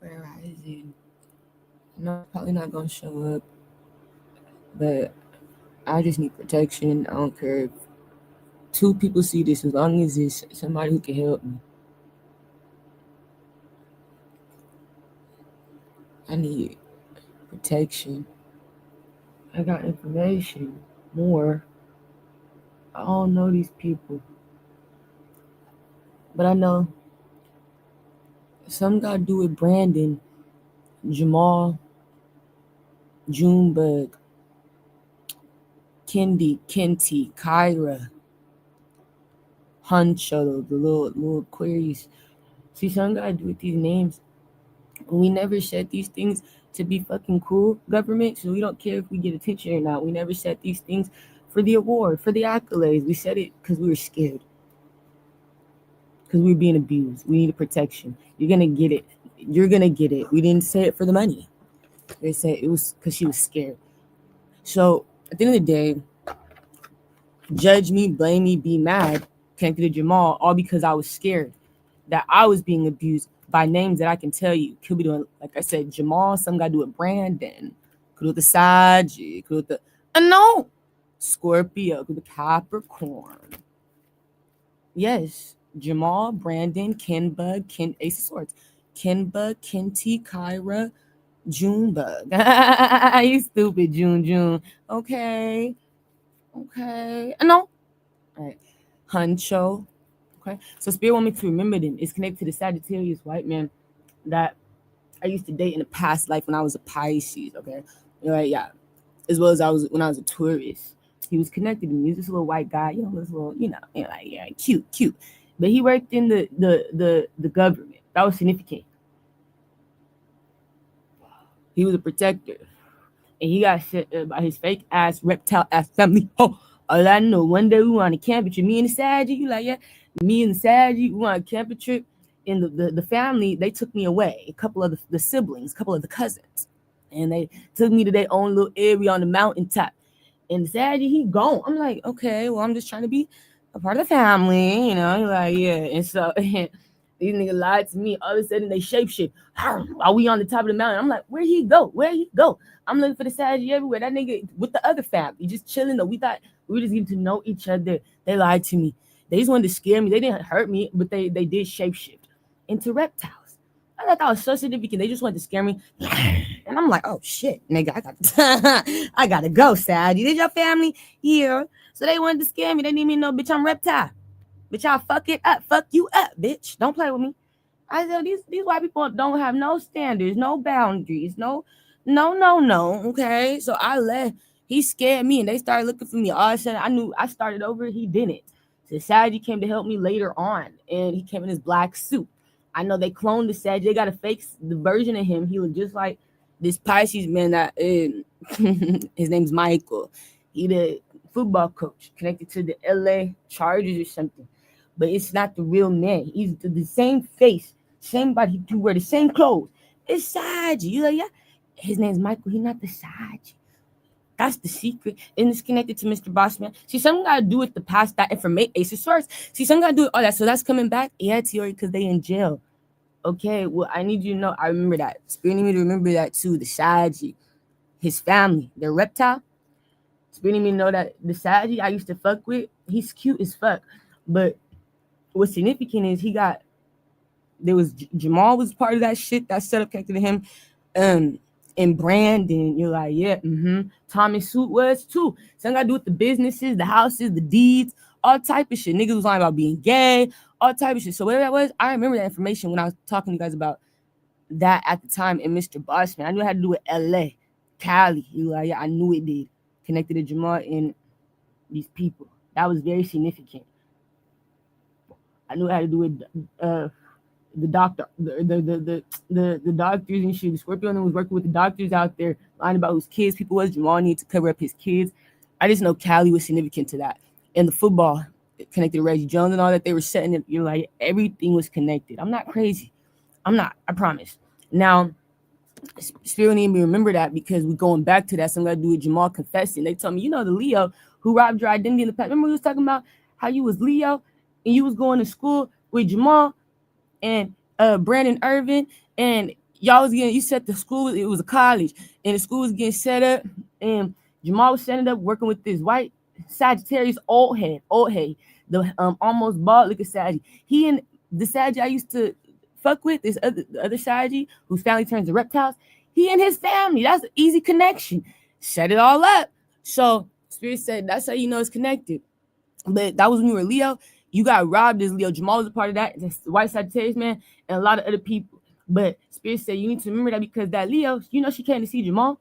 Where rising? No, it's probably not gonna show up, but I just need protection. I don't care if 2 people see this, as long as it's somebody who can help me. I need protection. I got information. More. I don't know these people, but I know some gotta do with Brandon, Jamal, Junebug, Kendi, Kenty, Kyra, Huncho, the little Aquarius. See, some gotta do with these names. We never said these things to be fucking cool, government, so we don't care if we get attention or not. We never said these things for the award, for the accolades. We said it because we were scared. Because we were being abused. We needed protection. You're gonna get it. You're gonna get it. We didn't say it for the money. They said it was because she was scared. So at the end of the day, judge me, blame me, be mad, connected to Jamal, all because I was scared that I was being abused by names that I can tell you. Could be doing, like I said, Jamal, some guy do it Brandon, could do the Sag, could do the no Scorpio, could do Capricorn. Yes, Jamal, Brandon, Kenbug, Ace of Swords, Kenbug, Kenty, Kyra, Junebug. You stupid June. Okay. No. All right. Huncho. Okay. So Spirit want me to remember them. It's connected to the Sagittarius white man that I used to date in a past life when I was a Pisces. Okay. All right. Yeah. As well as when I was a tourist. He was connected to me. He was this little white guy, this little, like, yeah, cute. But he worked in the government. That was significant. He was a protector. And he got sent by his fake ass reptile ass family. Oh, all I know, one day we were on a camping trip. Me and the Saggy, you like, yeah. Me and the Saggy, we went on a camping trip. And the family, they took me away. A couple of the siblings, a couple of the cousins. And they took me to their own little area on the mountaintop. And the Saggy, he gone. I'm like, okay, well, I'm just trying to be a part of the family, like, yeah. And so these niggas lied to me. All of a sudden, they shapeshift. While we on the top of the mountain, I'm like, where'd he go? I'm looking for the Saggy everywhere. That nigga with the other family, just chilling though. We thought we were just getting to know each other. They lied to me. They just wanted to scare me. They didn't hurt me, but they did shapeshift into reptiles. I thought that was so significant. They just wanted to scare me. And I'm like, oh shit, nigga, I gotta go, Saggy. Did your family here? So they wanted to scare me. They need me to know, bitch, I'm reptile. Bitch, I'll fuck it up. Fuck you up, bitch. Don't play with me. I said, these white people don't have no standards, no boundaries, no. Okay. So I left. He scared me and they started looking for me. All of a sudden, I knew I started over. He didn't. So Saggy came to help me later on. And he came in his black suit. I know they cloned the Saggy. They got a fake the version of him. He looked just like this Pisces man that his name's Michael. He the football coach connected to the LA Chargers or something. But it's not the real man. He's the same face, same body. He wear the same clothes. It's Saggy. You like, yeah. His name's Michael. He's not the Saggy. That's the secret. And it's connected to Mr. Bossman. See, something got to do with the past, that information. Ace of Swords. See, something got to do with all that. So that's coming back. Yeah, Tiori, because they in jail. Okay, well, I need you to know. I remember that. Spirit need me to remember that too. The Saggy. His family. They're reptile. Spirit need me to know that the Saggy I used to fuck with, he's cute as fuck. But what's significant is Jamal was part of that shit, that setup connected to him. And Brandon, you're like, yeah, Thomas Suit was too. Something got to do with the businesses, the houses, the deeds, all type of shit. Niggas was lying about being gay, all type of shit. So whatever that was, I remember that information when I was talking to you guys about that at the time in Mr. Bossman. I knew it had to do with LA, Cali. You like, yeah, I knew it did. Connected to Jamal and these people. That was very significant. I knew it had to do with the doctor, the doctors and shit. The Scorpio was working with the doctors out there, lying about whose kids people was. Jamal needed to cover up his kids. I just know Cali was significant to that. And the football connected to Reggie Jones and all that. They were setting it. You're like, everything was connected. I'm not crazy. I'm not. I promise. Now, Spirit need me to remember that because we're going back to that. Something got to do with Jamal confessing. They told me, the Leo who robbed your identity in the past. Remember we was talking about how you was Leo and you was going to school with Jamal and Brandon Irvin, and y'all was getting, you said the school, it was a college, and the school was getting set up, and Jamal was setting up working with this white Sagittarius old head, the almost bald looking Saggy. He and the Saggy I used to fuck with, this the other Saggy whose family turns to reptiles, he and his family, that's an easy connection. Set it all up. So Spirit said that's how you know it's connected. But that was when you were Leo. You got robbed as Leo. Jamal was a part of that. The white Sagittarius man and a lot of other people. But Spirit said you need to remember that because that Leo, you know, she came to see Jamal,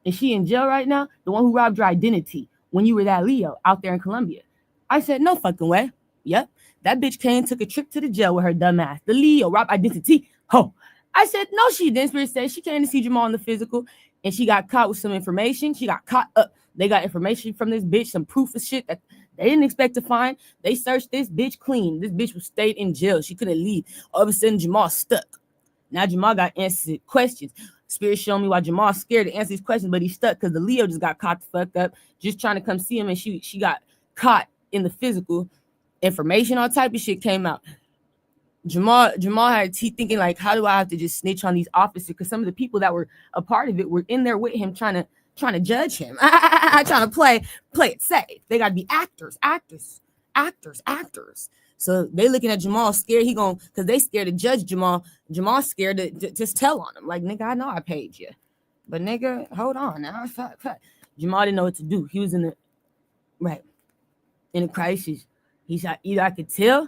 and she in jail right now. The one who robbed your identity when you were that Leo out there in Colombia. I said no fucking way. Yep, that bitch came, took a trip to the jail with her dumb ass. The Leo robbed identity. Ho. I said no, she didn't. Spirit said she came to see Jamal in the physical, and she got caught with some information. She got caught up. They got information from this bitch, some proof of shit that they didn't expect to find. They searched this bitch clean. This bitch was stayed in jail. She couldn't leave. All of a sudden, Jamal stuck. Now Jamal got answered questions. Spirit showed me why Jamal's scared to answer these questions, but he's stuck because the Leo just got caught the fuck up, just trying to come see him, and she got caught in the physical. Information, all type of shit came out. Jamal had he thinking like, how do I have to just snitch on these officers? Because some of the people that were a part of it were in there with him, trying to judge him, trying to play it safe. They got to be actors. So they looking at Jamal scared because they scared to judge Jamal. Jamal scared to just tell on him. Like, nigga, I know I paid you. But nigga, hold on now. Jamal didn't know what to do. He was in a crisis. He said, either I could tell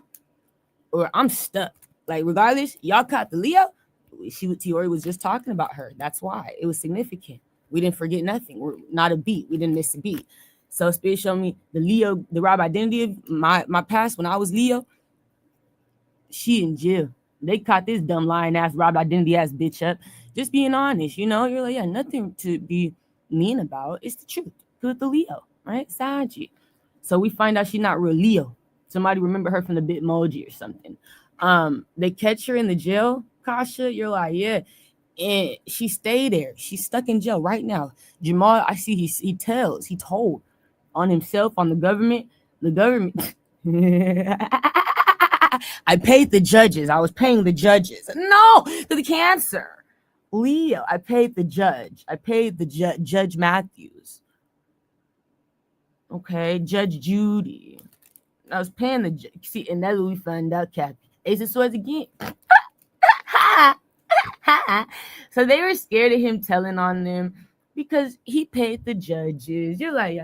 or I'm stuck. Like, regardless, y'all caught the Leo. Tiori was just talking about her. That's why. It was significant. We didn't forget nothing. We're not a beat. We didn't miss a beat. So Spirit showed me the Leo, the rob identity of my past when I was Leo. She in jail. They caught this dumb lying ass, robbed identity ass bitch up. Just being honest, you know. You're like, yeah, nothing to be mean about. It's the truth. Because the Leo, right? Saji. So we find out she's not real Leo. Somebody remember her from the Bitmoji or something. They catch her in the jail, Kasha. You're like, yeah. And she stayed there. She's stuck in jail right now. Jamal, I see he told on himself, on the government. The government. I paid the judges. I was paying the judges. No, to the cancer. Leo, I paid the judge. I paid the Judge Matthews. Okay, Judge Judy. I was paying the judge. See, and that's what we found out, Kathy. Ace of Swords again. So they were scared of him telling on them because he paid the judges. You're like,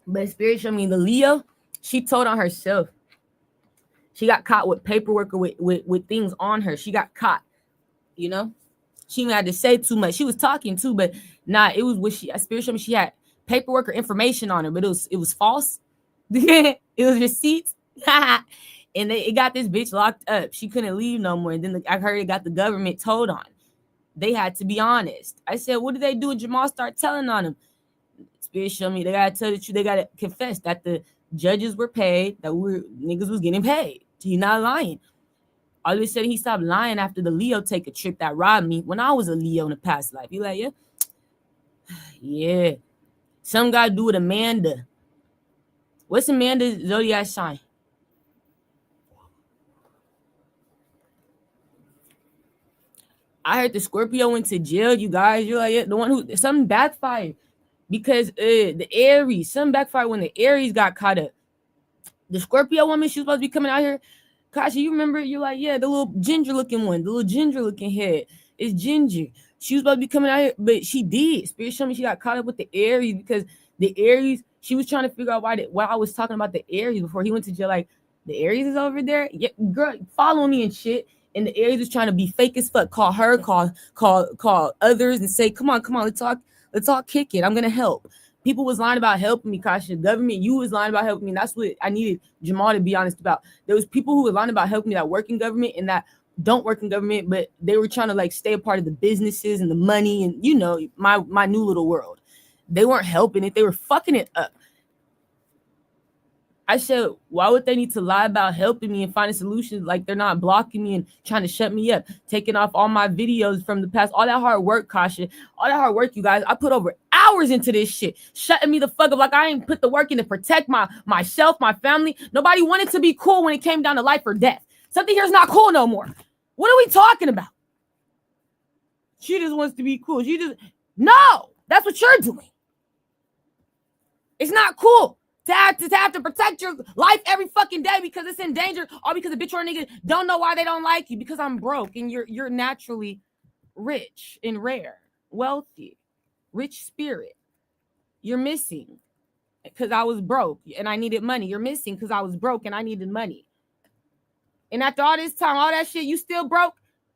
But Spirit showed me the Leo, she told on herself. She got caught with paperwork or with things on her. She got caught, you know? She didn't have to say too much. She was talking too, but it was what Spirit showed me she had paperwork or information on her, but it was false. It was receipts. And it got this bitch locked up. She couldn't leave no more. And then I heard it got the government told on. They had to be honest. I said, what did they do when Jamal started telling on him? Spirit showed me they gotta tell the truth. They gotta confess that the judges were paid, that niggas was getting paid. He's not lying. All of a sudden he stopped lying after the Leo take a trip that robbed me when I was a Leo in a past life. You like, yeah? Yeah. Some gotta do with Amanda. What's Amanda's zodiac sign? I heard the Scorpio went to jail, you guys. You're like, yeah, the one who something backfired. Because the Aries, something backfired when the Aries got caught up. The Scorpio woman, she was supposed to be coming out here. Kasha, you remember? You're like, yeah, the little ginger looking one, the little ginger looking head. It's Ginger. She was supposed to be coming out here, but she did. Spirit showed me she got caught up with the Aries because the Aries, she was trying to figure out why I was talking about the Aries before he went to jail. Like, the Aries is over there? Yeah, girl, follow me and shit. And the Aries was trying to be fake as fuck. Call her, call others and say, come on, let's all kick it. I'm gonna help. People was lying about helping me, Kasha. Government, you was lying about helping me. And that's what I needed Jamal to be honest about. There was people who were lying about helping me that work in government and that don't work in government, but they were trying to like stay a part of the businesses and the money and you know, my new little world. They weren't helping it, they were fucking it up. I said, why would they need to lie about helping me and finding solutions like they're not blocking me and trying to shut me up, taking off all my videos from the past, all that hard work, Kasha, all that hard work, you guys. I put over hours hours into this shit, shutting me the fuck up like I ain't put the work in to protect myself, my family. Nobody wanted to be cool when it came down to life or death. Something here's not cool no more. What are we talking about? She just wants to be cool. No, that's what you're doing. It's not cool to have to protect your life every fucking day because it's in danger, or because a bitch or a nigga don't know why they don't like you because I'm broke and you're naturally rich and rare, wealthy, rich spirit. You're missing because I was broke and I needed money. You're missing because I was broke and I needed money. And after all this time, all that shit, you still broke?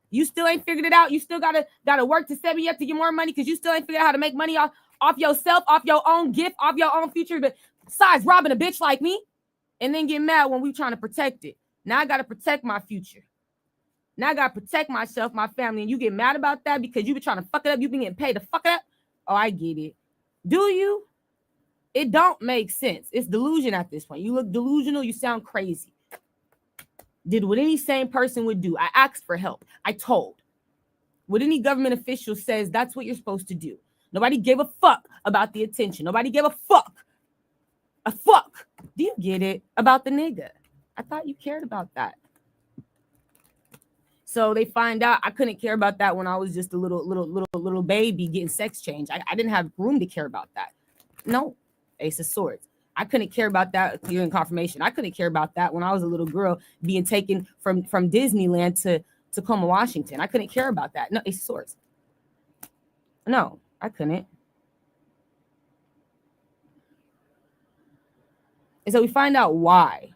You still ain't figured it out? You still gotta work to set me up to get more money because you still ain't figured out how to make money off yourself, off your own gift, off your own future, but besides robbing a bitch like me, and then get mad when we trying to protect it. Now I gotta protect my future. Now I gotta protect myself, my family, and you get mad about that because you been trying to fuck it up. You been getting paid to fuck it up. Oh, I get it. Do you? It don't make sense. It's delusion at this point. You look delusional. You sound crazy. Did what any sane person would do. I asked for help. I told. What any government official says, that's what you're supposed to do. Nobody gave a fuck about the attention. Nobody gave a fuck. A fuck. Do you get it? About the nigga. I thought you cared about that. So they find out I couldn't care about that when I was just a little baby getting sex change. I didn't have room to care about that. No. Ace of Swords. I couldn't care about that during confirmation. I couldn't care about that when I was a little girl being taken from Disneyland to Tacoma, Washington. I couldn't care about that. No, Ace of Swords. No, I couldn't. And so we find out why.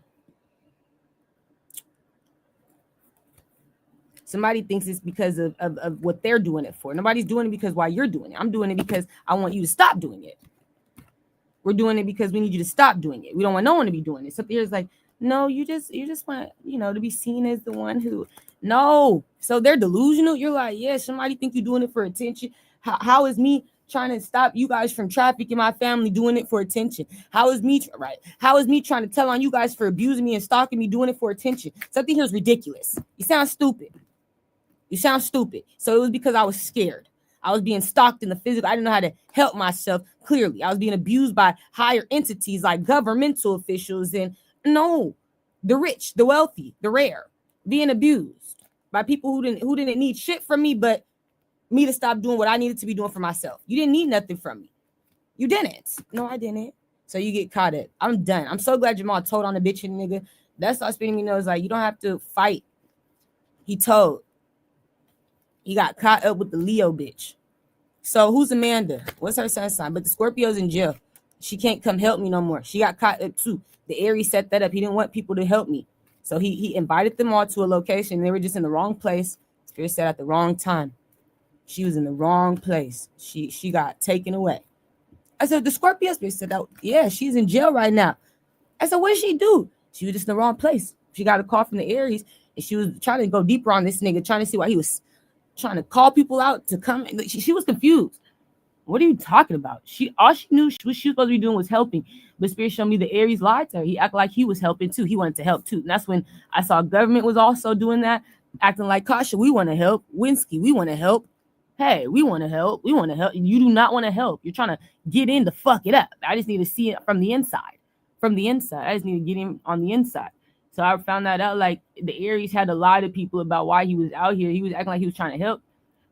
Somebody thinks it's because of what they're doing it for. Nobody's doing it because why you're doing it. I'm doing it because I want you to stop doing it. We're doing it because we need you to stop doing it. We don't want no one to be doing it. So here's like, no, you just want, to be seen as the one who, no. So they're delusional. You're like, yeah, somebody think you're doing it for attention. How is me trying to stop you guys from trafficking my family doing it for attention? How is me trying to tell on you guys for abusing me and stalking me doing it for attention? Something here is ridiculous. You sound stupid. So it was because I was scared. I was being stalked in the physical. I didn't know how to help myself clearly. I was being abused by higher entities like governmental officials and the rich, the wealthy, the rare, being abused by people who didn't need shit from me, but me to stop doing what I needed to be doing for myself. You didn't need nothing from me. You didn't. No, I didn't. So you get caught up. I'm done. I'm so glad Jamal told on the bitch and nigga. That's all spinning me nose. Like, you don't have to fight. He told. He got caught up with the Leo bitch. So who's Amanda? What's her sun sign? But the Scorpio's in jail. She can't come help me no more. She got caught up too. The Aries set that up. He didn't want people to help me. So he invited them all to a location. They were just in the wrong place. Spirit said at the wrong time. She was in the wrong place. She got taken away. I said, the Scorpio spirit said, oh, yeah, she's in jail right now. I said, what did she do? She was just in the wrong place. She got a call from the Aries, and she was trying to go deeper on this nigga, trying to see why he was trying to call people out to come. She was confused. What are you talking about? All she knew what she was supposed to be doing was helping. But Spirit showed me the Aries lied to her. He acted like he was helping too. He wanted to help too. And that's when I saw government was also doing that, acting like, Kasha, we want to help. Winsky, we want to help. Hey, we want to help. We want to help. You do not want to help. You're trying to get in to fuck it up. I just need to see it from the inside. From the inside. I just need to get him on the inside. So I found that out, like, the Aries had to lie to people about why he was out here. He was acting like he was trying to help.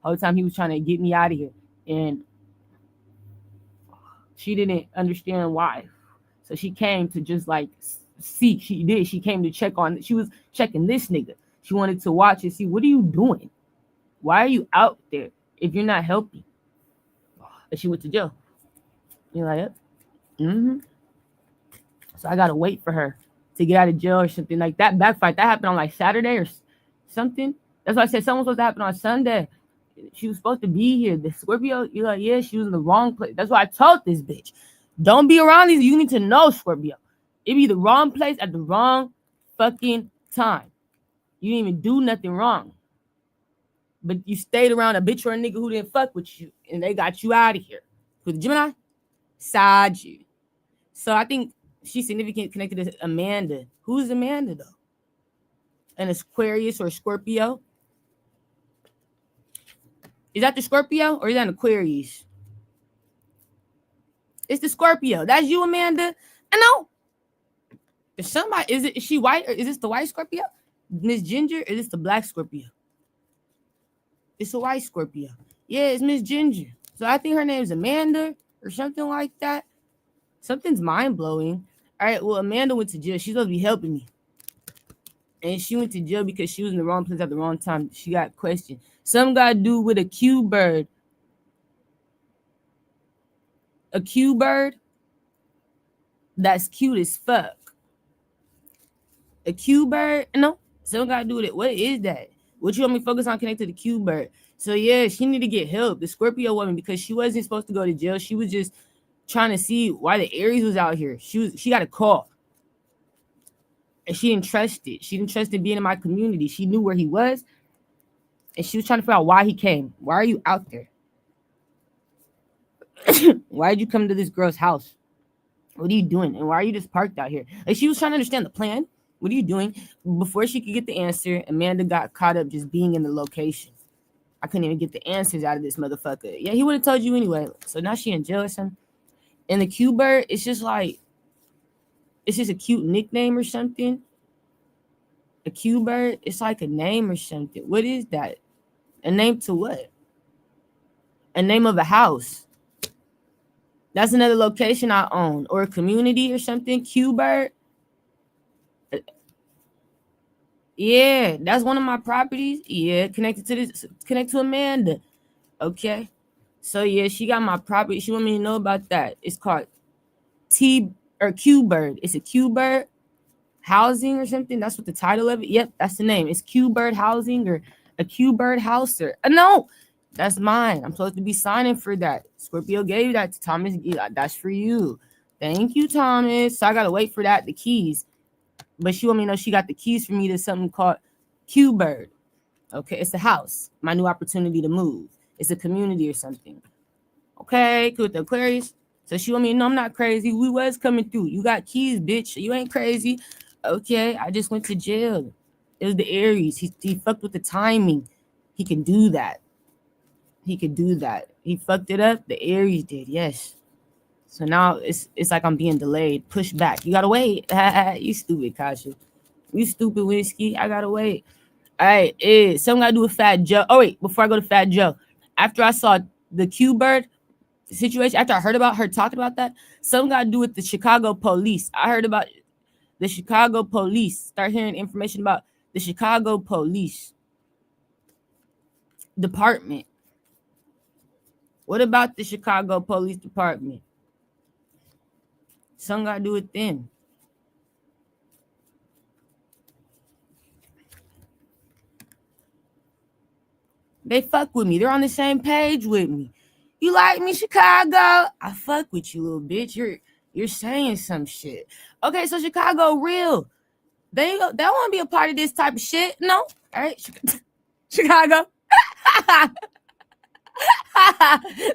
All the time he was trying to get me out of here. And she didn't understand why. So she came to just like see. She did. She came to check on. She was checking this nigga. She wanted to watch and see, what are you doing? Why are you out there if you're not helping? And she went to jail. You're like, mm-hmm. So I gotta wait for her to get out of jail or something like that. Backfight that happened on like Saturday or something. That's why I said something was supposed to happen on Sunday. She was supposed to be here. The Scorpio, you're like, yeah, she was in the wrong place. That's why I told this bitch, don't be around these. You need to know, Scorpio. It be the wrong place at the wrong fucking time. You didn't even do nothing wrong. But you stayed around a bitch or a nigga who didn't fuck with you, and they got you out of here. With Gemini, side you. So I think she's significantly connected to Amanda. Who's Amanda, though? An Aquarius or Scorpio? Is that the Scorpio or is that an Aquarius? It's the Scorpio. That's you, Amanda. I know. Is somebody, is she white, or is this the white Scorpio? Miss Ginger, or is this the black Scorpio? It's a white Scorpio. Yeah, it's Miss Ginger. So I think her name is Amanda or something like that. Something's mind-blowing. All right, well, Amanda went to jail. She's supposed to be helping me. And she went to jail because she was in the wrong place at the wrong time. She got questioned. Some got to do with a Q bird. A Q bird that's cute as fuck. A Q bird? No, some got to do with it. What is that? What you want me to focus on connected to the Q bird? So yeah, she need to get help. The Scorpio woman, because she wasn't supposed to go to jail. She was just trying to see why the Aries was out here. She got a call. And she didn't trust it. She didn't trust in being in my community. She knew where he was. And she was trying to figure out why he came. Why are you out there? Why did you come to this girl's house? What are you doing? And why are you just parked out here? Like, she was trying to understand the plan. What are you doing? Before she could get the answer, Amanda got caught up just being in the location. I couldn't even get the answers out of this motherfucker. Yeah, he would have told you anyway. So now she in jail or something. And the Q bird, it's just like, it's just a cute nickname or something. A Q bird, it's like a name or something. What is that? A name to what? A name of a house. That's another location I own, or a community or something. Q bird. Yeah, that's one of my properties. Yeah, connected to Amanda. Okay. So yeah, she got my property. She want me to know about that. It's called Q bird. It's a Q bird housing or something. That's what the title of it. Yep, that's the name. It's Q bird housing or a Q bird houser. No, that's mine. I'm supposed to be signing for that. Scorpio gave that to Thomas. That's for you. Thank you, Thomas. So I gotta wait for that, the keys. But she want me to know she got the keys for me to something called Q bird. Okay, it's a house. My new opportunity to move. It's a community or something. Okay, good with the Aquarius. So she want me to know I'm not crazy. We was coming through. You got keys, bitch. You ain't crazy. Okay, I just went to jail. It was the Aries. He fucked with the timing. He can do that. He could do that. He fucked it up. The Aries did, yes. So now it's like I'm being delayed, pushed back. You gotta wait. You stupid, Kasha. You stupid, Whiskey. I gotta wait. All right, something gotta do with Fat Joe. Oh wait, before I go to Fat Joe, after I saw the Q bird situation, after I heard about her talking about that, something got to do with the Chicago police. I heard about the Chicago police. Start hearing information about the Chicago police department. What about the Chicago police department? Something got to do with them. They fuck with me. They're on the same page with me. You like me, Chicago? I fuck with you, little bitch. You're saying some shit. Okay, so Chicago real. They want to be a part of this type of shit. No, all right, Chicago.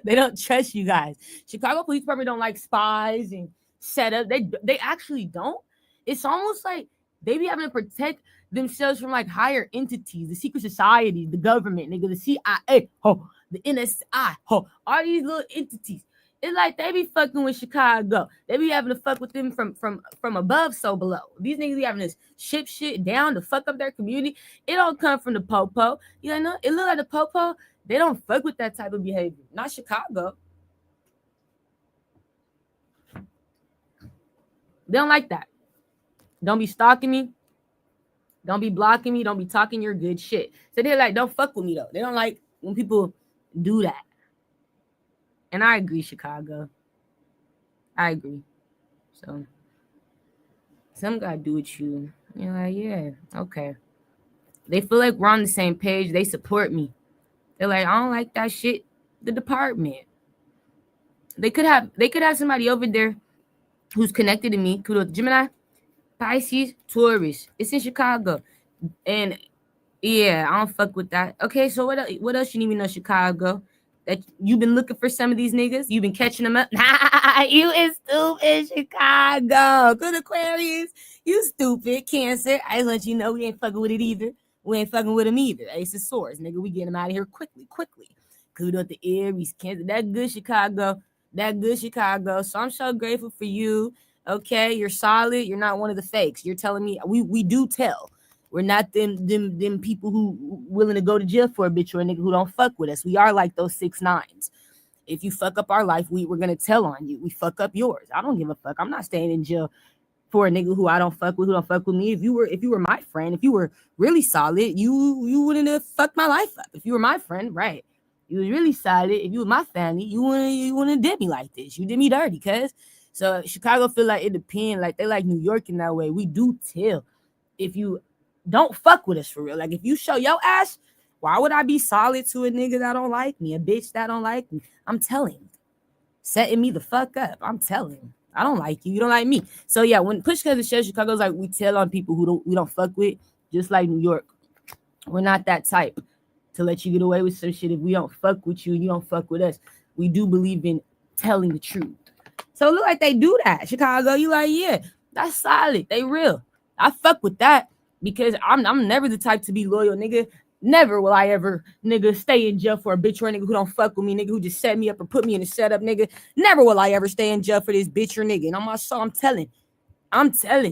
They don't trust you guys. Chicago Police Department don't like spies and setup. They actually don't. It's almost like they be having to protect themselves from like higher entities, the secret society, the government, nigga, the CIA, the NSI, all these little entities. It's like they be fucking with Chicago. They be having to fuck with them from above, so below. These niggas be having to ship shit down to fuck up their community. It don't come from the popo. You know, it look like the popo. They don't fuck with that type of behavior. Not Chicago. They don't like that. Don't be stalking me. Don't be blocking me. Don't be talking your good shit. So they're like, don't fuck with me though. They don't like when people do that. And I agree, Chicago. I agree. So some gotta do with you. You're like, yeah, okay. They feel like we're on the same page. They support me. They're like, I don't like that shit. The department. They could have somebody over there who's connected to me. Gemini, Pisces, Taurus. It's in Chicago. And yeah, I don't fuck with that. Okay, so what else you need to know, Chicago? That you've been looking for some of these niggas? You've been catching them up? You is stupid, Chicago. Good Aquarius. You stupid, Cancer. I just let you know we ain't fucking with it either. We ain't fucking with them either. Ace of Swords, nigga. We getting them out of here quickly. Good up the Aries, Cancer. That good, Chicago. That good, Chicago. So I'm so grateful for you. Okay, you're solid. You're not one of the fakes. You're telling me we do tell. We're not them people who willing to go to jail for a bitch or a nigga who don't fuck with us. We are like those 6ix9ines. If you fuck up our life, we're gonna tell on you. We fuck up yours. I don't give a fuck. I'm not staying in jail for a nigga who I don't fuck with, who don't fuck with me. If you were my friend, if you were really solid, you wouldn't have fucked my life up. If you were my friend, right? You was really solid. If you were my family, you wouldn't did me like this. You did me dirty, cuz. So Chicago feel like it depends. Like they like New York in that way. We do tell. If you don't fuck with us for real. Like if you show your ass, why would I be solid to a nigga that don't like me, a bitch that don't like me? I'm telling. Setting me the fuck up. I'm telling. I don't like you. You don't like me. So yeah, when push comes to shove, Chicago's like we tell on people who we don't fuck with, just like New York. We're not that type to let you get away with some shit if we don't fuck with you and you don't fuck with us. We do believe in telling the truth. So it look like they do that. Chicago, you like, yeah, that's solid. They real. I fuck with that because I'm never the type to be loyal, nigga. Never will I ever, nigga, stay in jail for a bitch or a nigga who don't fuck with me, nigga, who just set me up or put me in a setup, nigga. Never will I ever stay in jail for this bitch or nigga. And on my soul, I'm telling.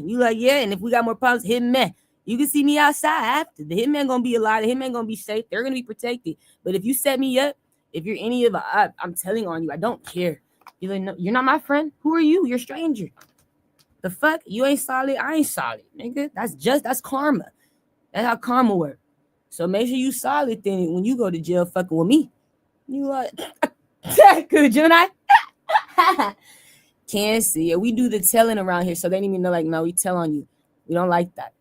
You like, yeah, and if we got more problems, hitman. You can see me outside after. The hitman gonna be alive. The hitman gonna be safe. They're gonna be protected. But if you set me up, if you're any of I'm telling on you, I don't care. You're like, no, you're not my friend. Who are you? You're a stranger. The fuck? You ain't solid. I ain't solid, nigga. That's karma. That's how karma works. So make sure you solid then when you go to jail fucking with me. You like, good Gemini? Can't see it. We do the telling around here, so they didn't even know, like, no, we tell on you. We don't like that.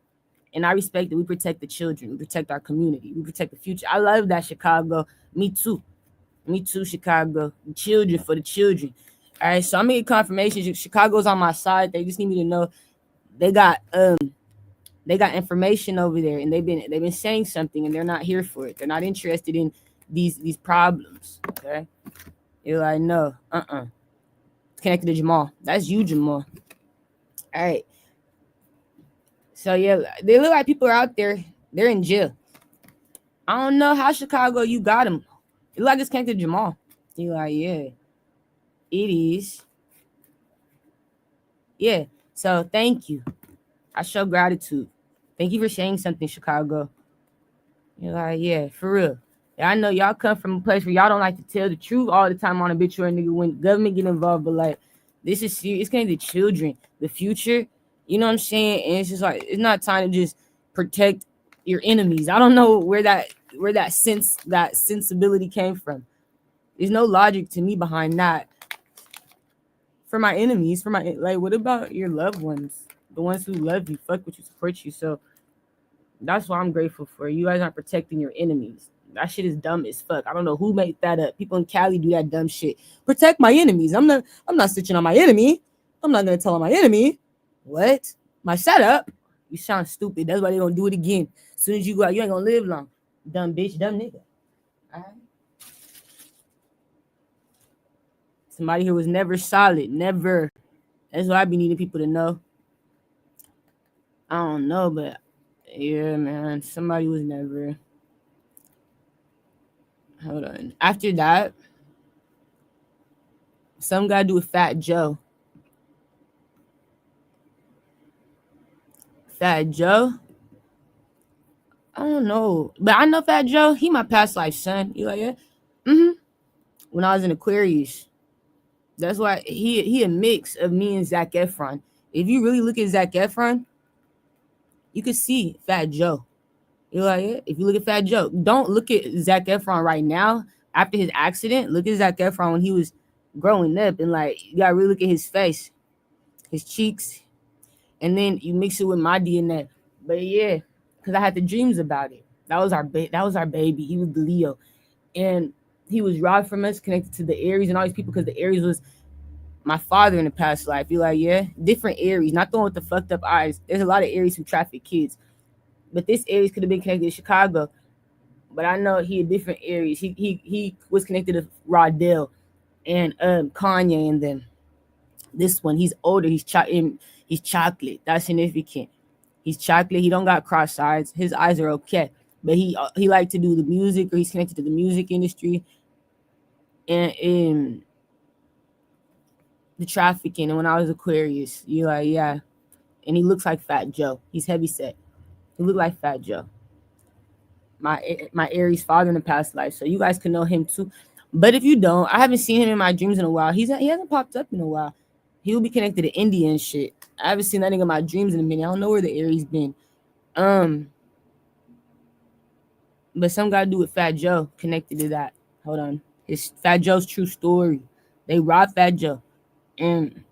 And I respect that. We protect the children. We protect our community. We protect the future. I love that, Chicago. Me too. Me too, Chicago. The children for the children. All right, so I'm getting confirmation. Chicago's on my side. They just need me to know they got information over there, and they've been saying something, and they're not here for it. They're not interested in these problems. Okay, you're like, no, It's connected to Jamal. That's you, Jamal. All right. So yeah, they look like people are out there. They're in jail. I don't know how Chicago you got them. It look like it's connected to Jamal. You're like, yeah, it is. Yeah. So thank you. I show gratitude. Thank you for saying something, Chicago. You're like, yeah, for real. Yeah, I know y'all come from a place where y'all don't like to tell the truth all the time on a bitch or a nigga when government get involved, but like this is serious. It's connected to children, the future. You know what I'm saying? And it's just like it's not time to just protect your enemies. I don't know where that sensibility came from. There's no logic to me behind that. For my enemies, what about your loved ones? The ones who love you, fuck with you, support you. So that's what I'm grateful for. You guys aren't protecting your enemies. That shit is dumb as fuck. I don't know who made that up. People in Cali do that dumb shit. Protect my enemies. I'm not snitching on my enemy. I'm not gonna tell on my enemy. What? My setup? You sound stupid. That's why they gonna do it again. As soon as you go out, you ain't gonna live long. Dumb bitch, dumb nigga. All right. Somebody who was never solid. Never. That's what I be needing people to know. I don't know, but yeah, man. Somebody was never. Hold on. After that, some guy do with Fat Joe. Fat Joe? I don't know. But I know Fat Joe. He my past life son. You like, yeah? Mm-hmm. When I was in Aquarius. That's why he a mix of me and Zac Efron. If you really look at Zac Efron, you can see Fat Joe. You like it? If you look at Fat Joe, don't look at Zac Efron right now after his accident. Look at Zac Efron when he was growing up, and like you gotta really look at his face, his cheeks, and then you mix it with my DNA. But yeah, because I had the dreams about it. That was our baby. He was the Leo, and he was robbed from us, connected to the Aries and all these people because the Aries was my father in the past life. You like, yeah, different Aries, not the one with the fucked up eyes. There's a lot of Aries who traffic kids. But this Aries could have been connected to Chicago. But I know he a different Aries. He was connected to Rodell and Kanye and them. This one, he's older. He's chocolate. That's significant. He's chocolate. He don't got cross eyes. His eyes are okay. But he like to do the music, or he's connected to the music industry. And the trafficking, and when I was Aquarius, you like, yeah. And he looks like Fat Joe. He's heavy set. He look like Fat Joe. My Aries father in the past life, so you guys can know him too. But if you don't, I haven't seen him in my dreams in a while. He hasn't popped up in a while. He'll be connected to India and shit. I haven't seen that nigga in my dreams in a minute. I don't know where the Aries been. But some gotta do with Fat Joe connected to that. Hold on. It's Fat Joe's true story. They robbed Fat Joe. And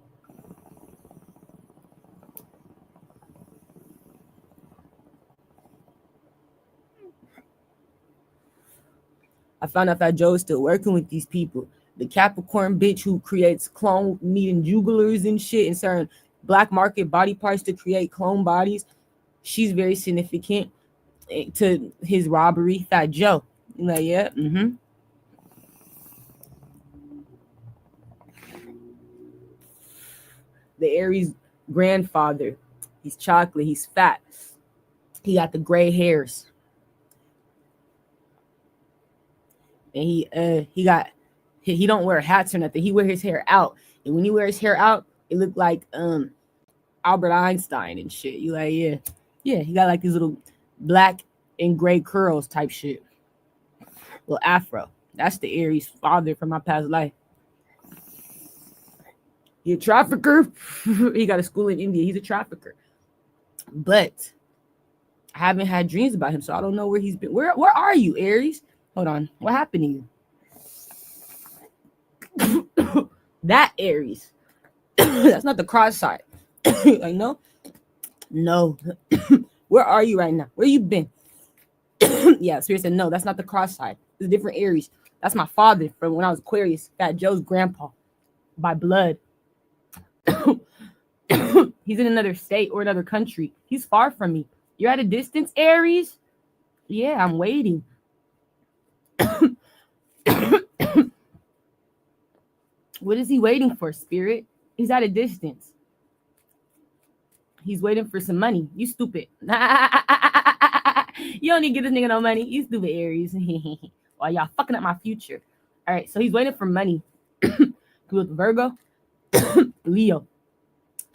I found out Fat Joe is still working with these people. The Capricorn bitch who creates clone meat and jugglers and shit and certain black market body parts to create clone bodies. She's very significant to his robbery. Fat Joe. Like, yeah, The Aries grandfather. He's chocolate. He's fat. He got the gray hairs. And he don't wear hats or nothing. He wear his hair out. And when he wears his hair out, it look like Albert Einstein and shit. You like, yeah. Yeah, he got like these little black and gray curls type shit. Little afro. That's the Aries father from my past life. He a trafficker. He got a school in India. He's a trafficker. But I haven't had dreams about him, so I don't know where he's been. Where are you, Aries? Hold on. What happened to you? That Aries. That's not the cross side. Like, no. Where are you right now? Where you been? Yeah, Spirit said, no, that's not the cross side. It's a different Aries. That's my father from when I was Aquarius. Fat Joe's grandpa by blood. He's in another state or another country. He's far from me. You're at a distance, Aries? Yeah, I'm waiting. What is he waiting for, Spirit? He's at a distance. He's waiting for some money. You stupid. You don't need to give this nigga no money. You stupid, Aries. While y'all fucking up my future. All right, so he's waiting for money. With Virgo. Leo.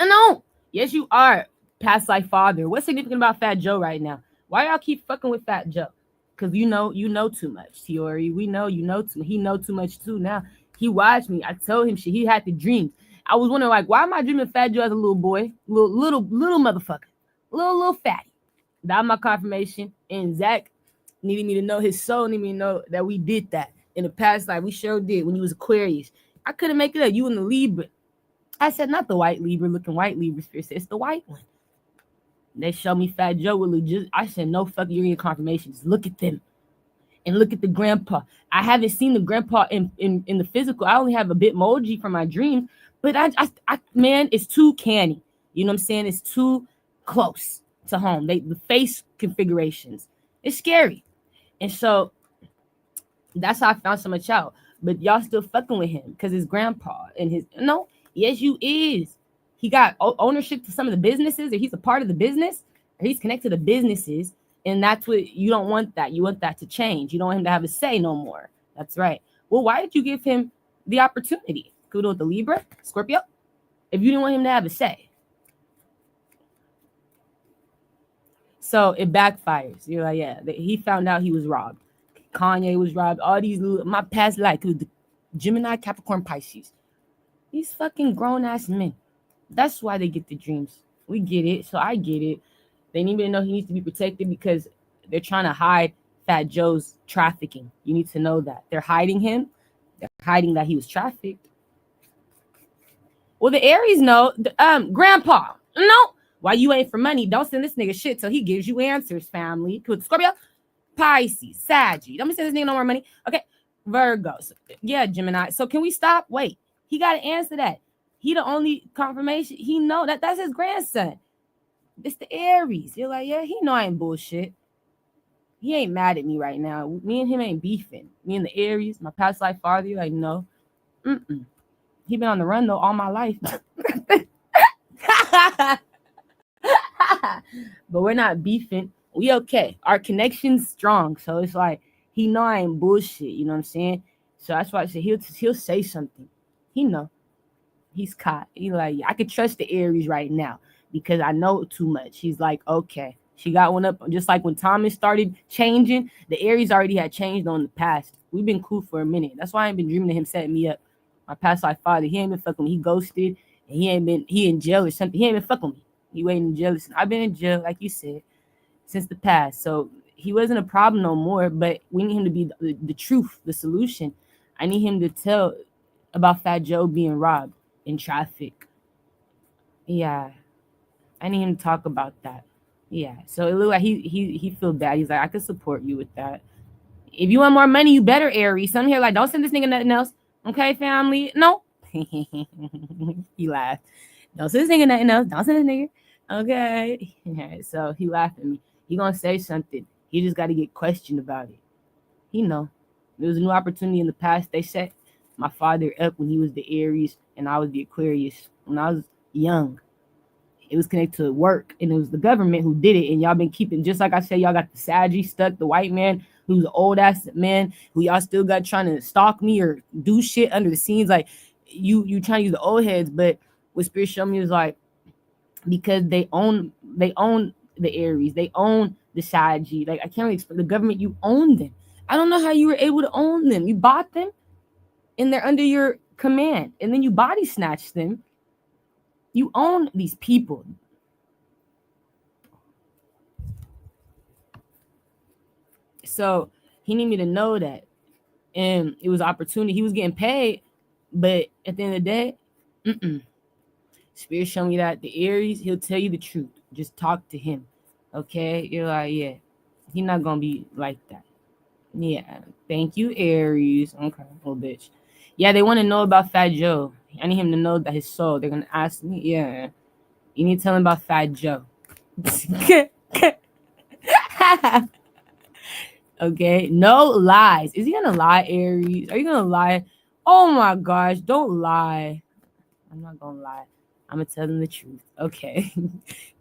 No. Yes, you are. Past life father. What's significant about Fat Joe right now? Why y'all keep fucking with Fat Joe? Because you know too much, Tiori. We know you know too much. He know too much too now. He watched me. I told him shit. He had the dreams. I was wondering, like, why am I dreaming Fat Joe as a little boy? Little motherfucker. Little fatty. That my confirmation. And Zach needed me to know his soul, needed me to know that we did that. In the past life, we sure did when you was Aquarius. I couldn't make it up. You and the Libra. I said, not the white Libra looking white Libra. Spirit said, it's the white one. They showed me Fat Joe with legit. I said, no fucking, you're getting confirmations. Look at them. And look at the grandpa. I haven't seen the grandpa in the physical. I only have a bit emoji from my dreams. But I man, it's too canny. You know what I'm saying? It's too close to home. The face configurations. It's scary. And so that's how I found so much out. But y'all still fucking with him because his grandpa and his no. Yes, you is. He got ownership to some of the businesses, or he's a part of the business, or he's connected to businesses, and that's what you don't want. That you want that to change. You don't want him to have a say no more. That's right. Well, why did you give him the opportunity? Kudo with the Libra, Scorpio. If you didn't want him to have a say, so it backfires. You're like, yeah, he found out he was robbed. Kanye was robbed. All these little, my past life, the Gemini, Capricorn, Pisces. These fucking grown ass men. That's why they get the dreams. We get it. So I get it. They need me to know he needs to be protected because they're trying to hide Fat Joe's trafficking. You need to know that. They're hiding him. They're hiding that he was trafficked. Well, the Aries know. Grandpa. No. Why you ain't for money? Don't send this nigga shit till he gives you answers, family. Scorpio, Pisces, Saggy. Don't be sending this nigga no more money. Okay. Virgos. Yeah, Gemini. So can we stop? Wait. He got to answer that. He the only confirmation. He know that's his grandson. It's the Aries. You're like, yeah, he know I ain't bullshit. He ain't mad at me right now. Me and him ain't beefing. Me and the Aries, my past life father, you're like, no. He been on the run, though, all my life. But we're not beefing. We okay. Our connection's strong. So it's like, he know I ain't bullshit. You know what I'm saying? So that's why I said he'll say something. He know. He's caught. He like, I could trust the Aries right now because I know too much. He's like, okay. She got one up. Just like when Thomas started changing, the Aries already had changed on the past. We've been cool for a minute. That's why I ain't been dreaming of him setting me up. My past life father, he ain't been fucking me. He ghosted and he in jail or something. He ain't been fucking me. He waiting in jail. I've been in jail, like you said, since the past. So he wasn't a problem no more, but we need him to be the truth, the solution. I need him to tell about Fat Joe being robbed in traffic. Yeah. I need him to talk about that. Yeah. So it looked like he feel bad. He's like, I could support you with that. If you want more money, you better, Aries. Some here like, don't send this nigga nothing else. Okay, family? No. He laughed. Don't send this nigga nothing else. Don't send this nigga. Okay. So he laughed at me. He gonna say something. He just got to get questioned about it. He know. There was a new opportunity in the past. They set my father up when he was the Aries and I was the Aquarius. When I was young, it was connected to work and it was the government who did it. And y'all been keeping, just like I said, y'all got the Saggy stuck, the white man who's an old ass man who y'all still got trying to stalk me or do shit under the scenes. Like you trying to use the old heads, but what Spirit showed me was like, because they own the Aries, they own the Saggy. Like I can't really explain the government, you own them. I don't know how you were able to own them. You bought them and they're under your command, and then you body snatch them. You own these people. So he needed me to know that. And it was opportunity. He was getting paid, but at the end of the day, Spirit showed me that the Aries, he'll tell you the truth. Just talk to him. Okay? You're like, yeah, he's not gonna be like that. Yeah. Thank you, Aries. Okay, little bitch. Yeah, they want to know about Fat Joe. I need him to know that his soul. They're gonna ask me. Yeah. You need to tell him about Fat Joe. Okay, no lies. Is he gonna lie, Aries? Are you gonna lie? Oh my gosh, don't lie. I'm not gonna lie. I'm gonna tell them the truth. Okay.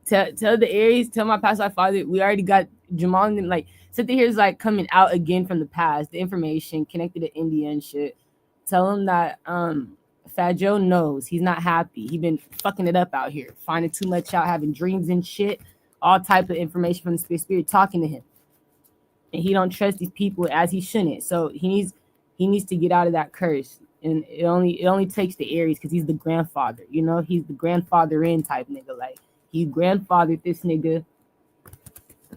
tell the Aries, tell my past life father, we already got Jamal and them, like, something here is like coming out again from the past, the information connected to India and shit. Tell him that Fat Joe knows he's not happy. He been fucking it up out here, finding too much out, having dreams and shit, all type of information from the spirit talking to him. And he don't trust these people as he shouldn't. So he needs to get out of that curse. And it only takes the Aries because he's the grandfather. You know, he's the grandfather in type nigga. Like he grandfathered this nigga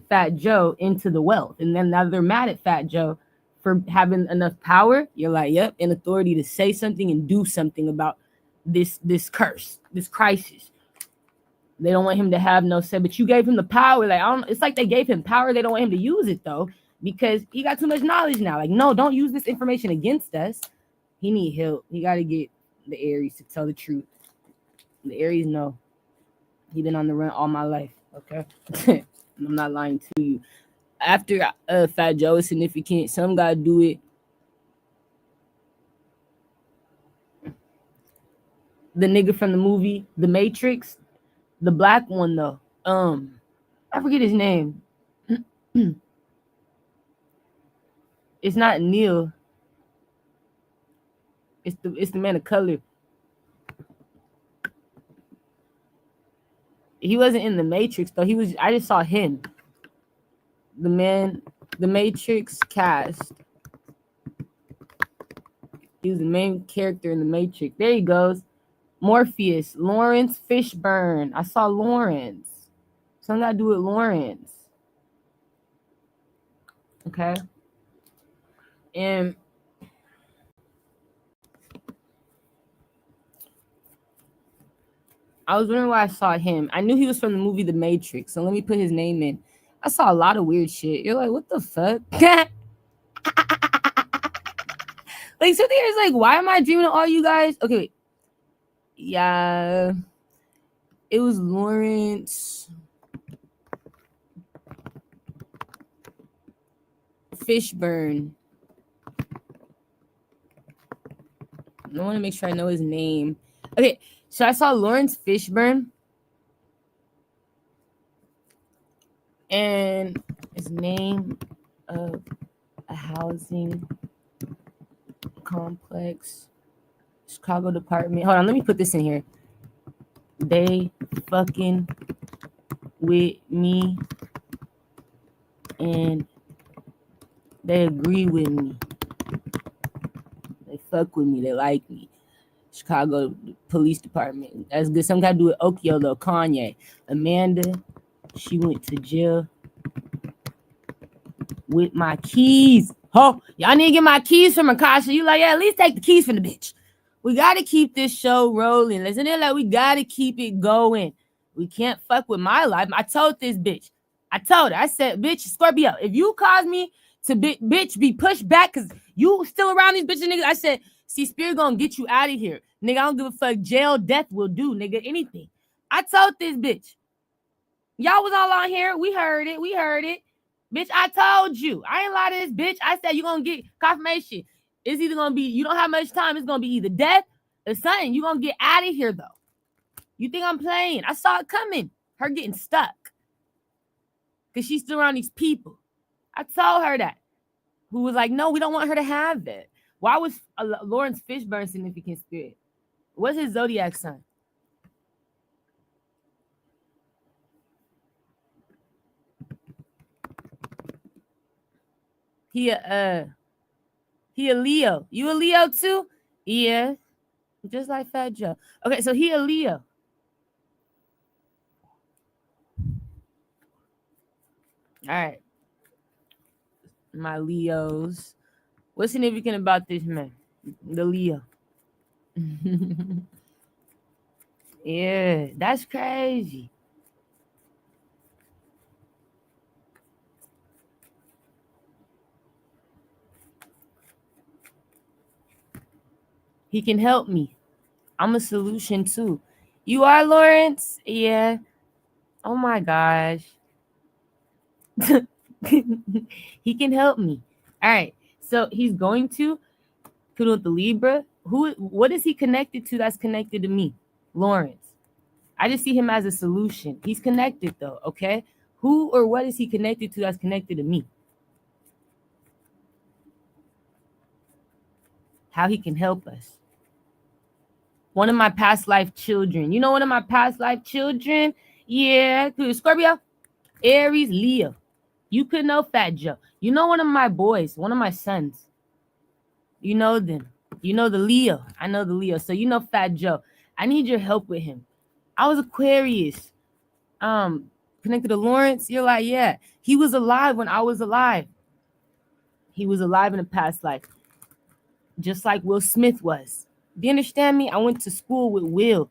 Fat Joe into the wealth, and then now they're mad at Fat Joe for having enough power. You're like, yep, and authority to say something and do something about this curse, this crisis. They don't want him to have no say, but you gave him the power. Like, I don't. It's like they gave him power. They don't want him to use it though, because he got too much knowledge now. Like, no, don't use this information against us. He need help. He got to get the Aries to tell the truth. The Aries know. He been on the run all my life. Okay, I'm not lying to you. After Fat Joe is significant, some gotta do it. The nigga from the movie The Matrix, the black one though. I forget his name. It's not Neil. It's the man of color. He wasn't in the Matrix though. He was. I just saw him. The man, the Matrix cast. He was the main character in the Matrix. There he goes. Morpheus, Lawrence Fishburne. I saw Lawrence. Something got to do with Lawrence. Okay. And I was wondering why I saw him. I knew he was from the movie The Matrix, so let me put his name in. I saw a lot of weird shit. You're like, what the fuck? Like, something is like, why am I dreaming of all you guys? Okay, wait. Yeah. It was Lawrence Fishburne. I want to make sure I know his name. Okay, so I saw Lawrence Fishburne. And his name of a housing complex Chicago department. Hold on, let me put this in here. They fucking with me and they agree with me. They fuck with me. They like me. Chicago Police Department. That's good. Some got to do with Okio though. Kanye. Amanda, she went to jail with my keys. Oh, y'all need to get my keys from Akasha. You like, yeah, at least take the keys from the bitch. We got to keep this show rolling. Listen, like we got to keep it going. We can't fuck with my life. I told this bitch. I told her. I said, bitch, Scorpio, if you cause me to bitch be pushed back because you still around these bitches, niggas, I said, see, Spirit gonna get you out of here. Nigga, I don't give a fuck. Jail, death will do, nigga, anything. I told this bitch. Y'all was all on here. We heard it. Bitch, I told you. I ain't lie to this bitch. I said you gonna get confirmation. It's either gonna be, you don't have much time. It's gonna be either death or something. You gonna get out of here, though. You think I'm playing? I saw it coming. Her getting stuck. Because she's still around these people. I told her that. Who was like, no, we don't want her to have that. Why was Lawrence Fishburne significant spirit? What's his zodiac sign? He a Leo. You a Leo too? Yeah. Just like Fat Joe. Okay, so he a Leo. All right. My Leos. What's significant about this man? The Leo. Yeah, that's crazy. He can help me. I'm a solution too. You are, Lawrence? Yeah. Oh my gosh. He can help me. All right. So he's going to put with the Libra. What is he connected to that's connected to me? Lawrence. I just see him as a solution. He's connected though, okay? Who or what is he connected to that's connected to me? How he can help us. One of my past life children. You know one of my past life children? Yeah. Scorpio, Aries, Leo. You could know Fat Joe. You know one of my boys, one of my sons. You know them. You know the Leo. I know the Leo. So you know Fat Joe. I need your help with him. I was Aquarius. Connected to Lawrence. You're like, yeah. He was alive when I was alive. He was alive in a past life. Just like Will Smith was. Do you understand me? I went to school with Will.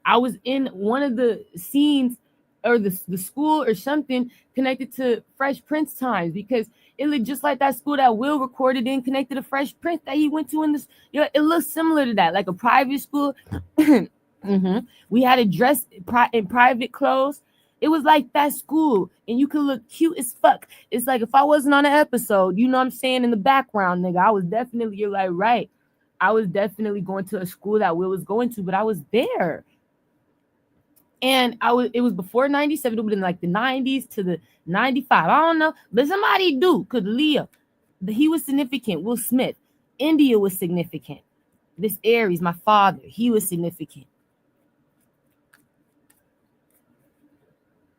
I was in one of the scenes or the school or something connected to Fresh Prince times because it looked just like that school that Will recorded in connected to Fresh Prince that he went to in this. You know, it looks similar to that, like a private school. We had to dress in private clothes. It was like that school, and you could look cute as fuck. It's like if I wasn't on an episode, you know what I'm saying, in the background, nigga, I was definitely, you're like, right. I was definitely going to a school that Will was going to, but I was there. And it was before 97, it would have been like the 90s to the 95. I don't know, but somebody do, because Leo, he was significant. Will Smith, India was significant. This Aries, my father, he was significant.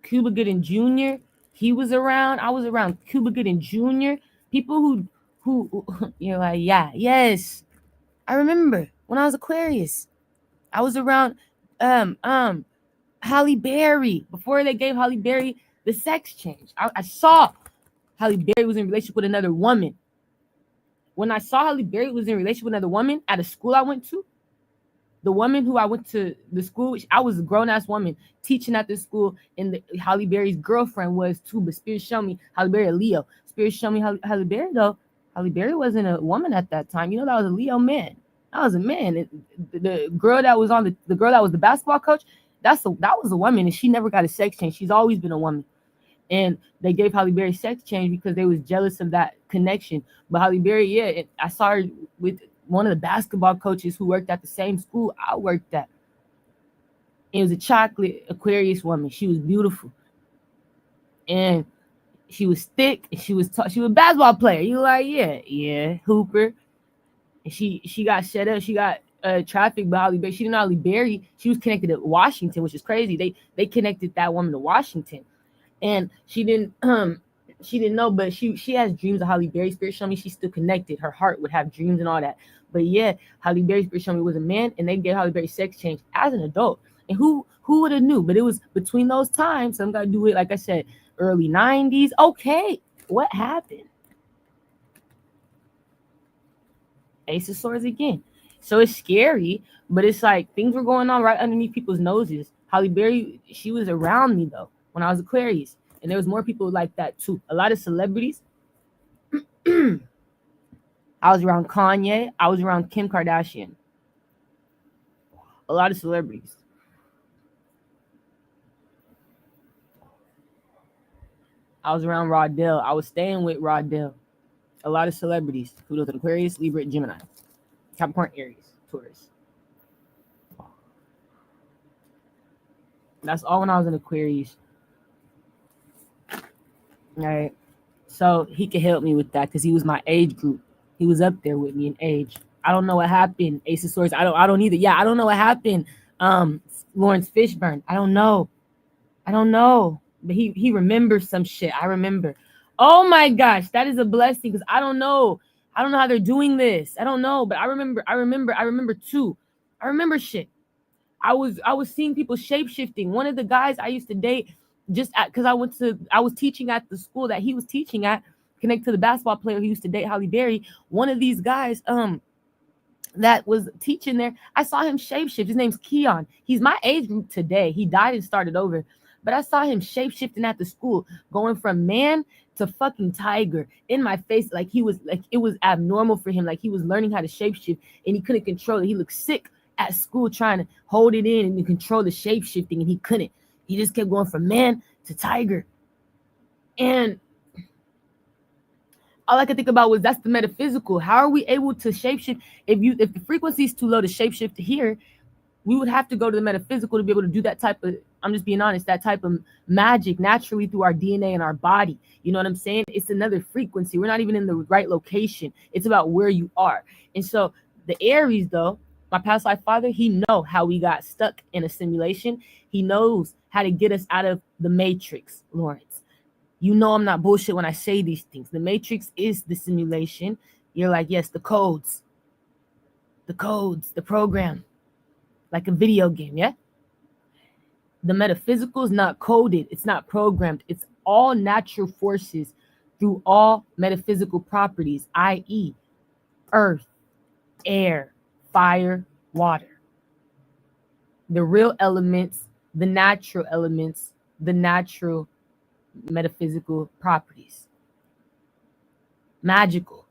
Cuba Gooding Jr., he was around. I was around Cuba Gooding Jr. People who you're like, yeah, yes. I remember when I was Aquarius, I was around Halle Berry before they gave Halle Berry the sex change. I saw Halle Berry was in relationship with another woman. When I saw Halle Berry was in relationship with another woman at a school I went to, the woman who I went to the school, I was a grown-ass woman teaching at this school, and Halle Berry's girlfriend was too, but Spirit showed me Halle Berry a Leo. Spirit showed me Halle Berry, though. Halle Berry wasn't a woman at that time. You know, that was a Leo man. That was a man. The girl that was on the girl that was the basketball coach, that was a woman, and she never got a sex change. She's always been a woman. And they gave Halle Berry sex change because they was jealous of that connection. But Halle Berry, yeah, I saw her with one of the basketball coaches who worked at the same school I worked at. It was a chocolate Aquarius woman. She was beautiful. And she was thick. And she was a basketball player. You like, yeah, hooper. And she got shut up. She got trafficked by Halle Berry. She didn't know Halle Berry. She was connected to Washington, which is crazy. They connected that woman to Washington, and she didn't know, but she has dreams of Halle Berry. Spirit showed me she's still connected. Her heart would have dreams and all that. But yeah, Halle Berry Spirit showed me was a man, and they gave Halle Berry sex change as an adult. And who would have knew? But it was between those times. Some gotta do it, like I said, early 90s. Okay, what happened? Ace of Swords again. So it's scary, but it's like things were going on right underneath people's noses. Halle Berry, she was around me though when I was Aquarius, and there was more people like that too. A lot of celebrities. I was around Kanye. I was around Kim Kardashian. A lot of celebrities. I was around Rodell. I was staying with Rodell. A lot of celebrities. Who knows? Aquarius, Libra, Gemini, Capricorn, Aries, Taurus. That's all when I was in Aquarius. All right. So he could help me with that because he was my age group. He was up there with me in age. I don't know what happened. Ace of Swords. I don't either. Yeah, I don't know what happened. Lawrence Fishburne. I don't know. But he remembers some shit. I remember. Oh my gosh, that is a blessing because I don't know how they're doing this. I don't know, but I remember too. I remember shit. I was seeing people shape shifting. One of the guys I used to date, just because I was teaching at the school that he was teaching at, connected to the basketball player who used to date Halle Berry. One of these guys, that was teaching there, I saw him shapeshift. His name's Keon. He's my age group today. He died and started over. But I saw him shapeshifting at the school, going from man to fucking tiger in my face. Like he was, like it was abnormal for him. Like he was learning how to shapeshift and he couldn't control it. He looked sick at school trying to hold it in and control the shapeshifting, and he couldn't. He just kept going from man to tiger. And all I could think about was that's the metaphysical. How are we able to shapeshift? If the frequency is too low to shapeshift to here, we would have to go to the metaphysical to be able to do that type of, I'm just being honest, that type of magic naturally through our DNA and our body. You know what I'm saying? It's another frequency. We're not even in the right location. It's about where you are. And so the Aries, though, my past life father, he know how we got stuck in a simulation. He knows how to get us out of the matrix, Lawrence. You know I'm not bullshit when I say these things. The matrix is the simulation. You're like, yes, the codes, the program. Like a video game, yeah? The metaphysical is not coded. It's not programmed. It's all natural forces through all metaphysical properties, i.e. earth, air, fire, water. The real elements, the natural elements, the natural metaphysical properties. Magical.